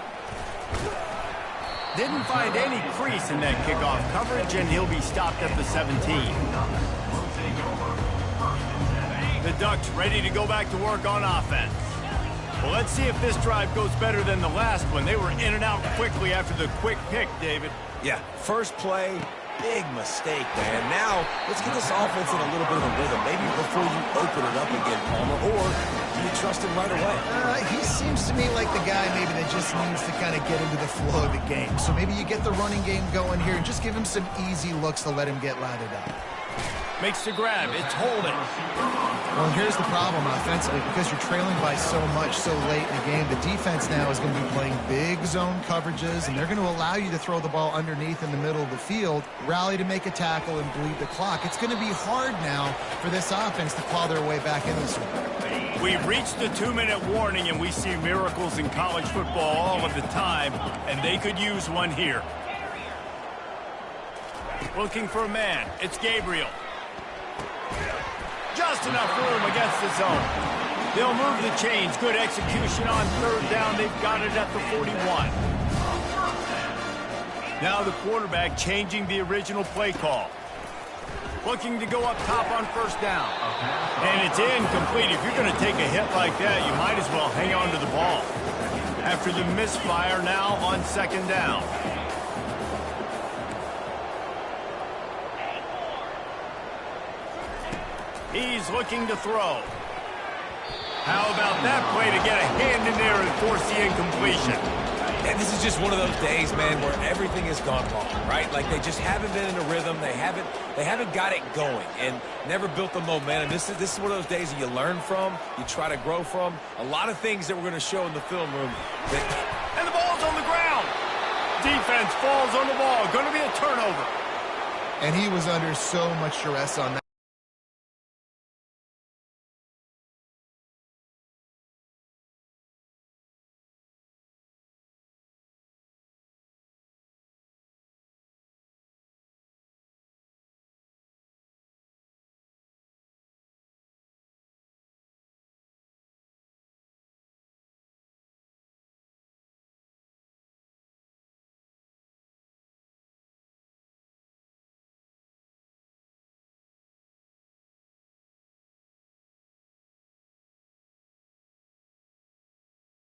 Speaker 2: Didn't find any crease in that kickoff coverage, and he'll be stopped at the 17. The Ducks ready to go back to work on offense. Well, let's see if this drive goes better than the last one. They were in and out quickly after the quick pick, David.
Speaker 3: Yeah, first play, big mistake, man. Now, let's get this offense in a little bit of a rhythm. Maybe before you open it up again, Palmer, or do you trust him right away?
Speaker 1: He seems to me like the guy maybe that just needs to kind of get into the flow of the game. So maybe you get the running game going here and just give him some easy looks to let him get lathered up.
Speaker 2: Makes the grab. It's holding.
Speaker 1: Well, here's the problem offensively. Because you're trailing by so much so late in the game, the defense now is going to be playing big zone coverages, and they're going to allow you to throw the ball underneath in the middle of the field, rally to make a tackle, and bleed the clock. It's going to be hard now for this offense to claw their way back in this one.
Speaker 2: We've reached the 2-minute warning, and we see miracles in college football all of the time, and they could use one here. Looking for a man. It's Gabriel. Just enough room against the zone. They'll move the chains. Good execution on 3rd down. They've got it at the 41. Now the quarterback changing the original play call. Looking to go up top on 1st down. And it's incomplete. If you're going to take a hit like that, you might as well hang on to the ball. After the misfire, now on 2nd down. He's looking to throw. How about that play to get a hand in there and force the incompletion?
Speaker 3: And this is just one of those days, man, where everything has gone wrong, right? Like they just haven't been in a rhythm. They haven't got it going and never built the momentum. This is one of those days that you learn from, you try to grow from. A lot of things that we're going to show in the film room.
Speaker 2: And the ball's on the ground. Defense falls on the ball. Going to be a turnover.
Speaker 1: And he was under so much duress on that.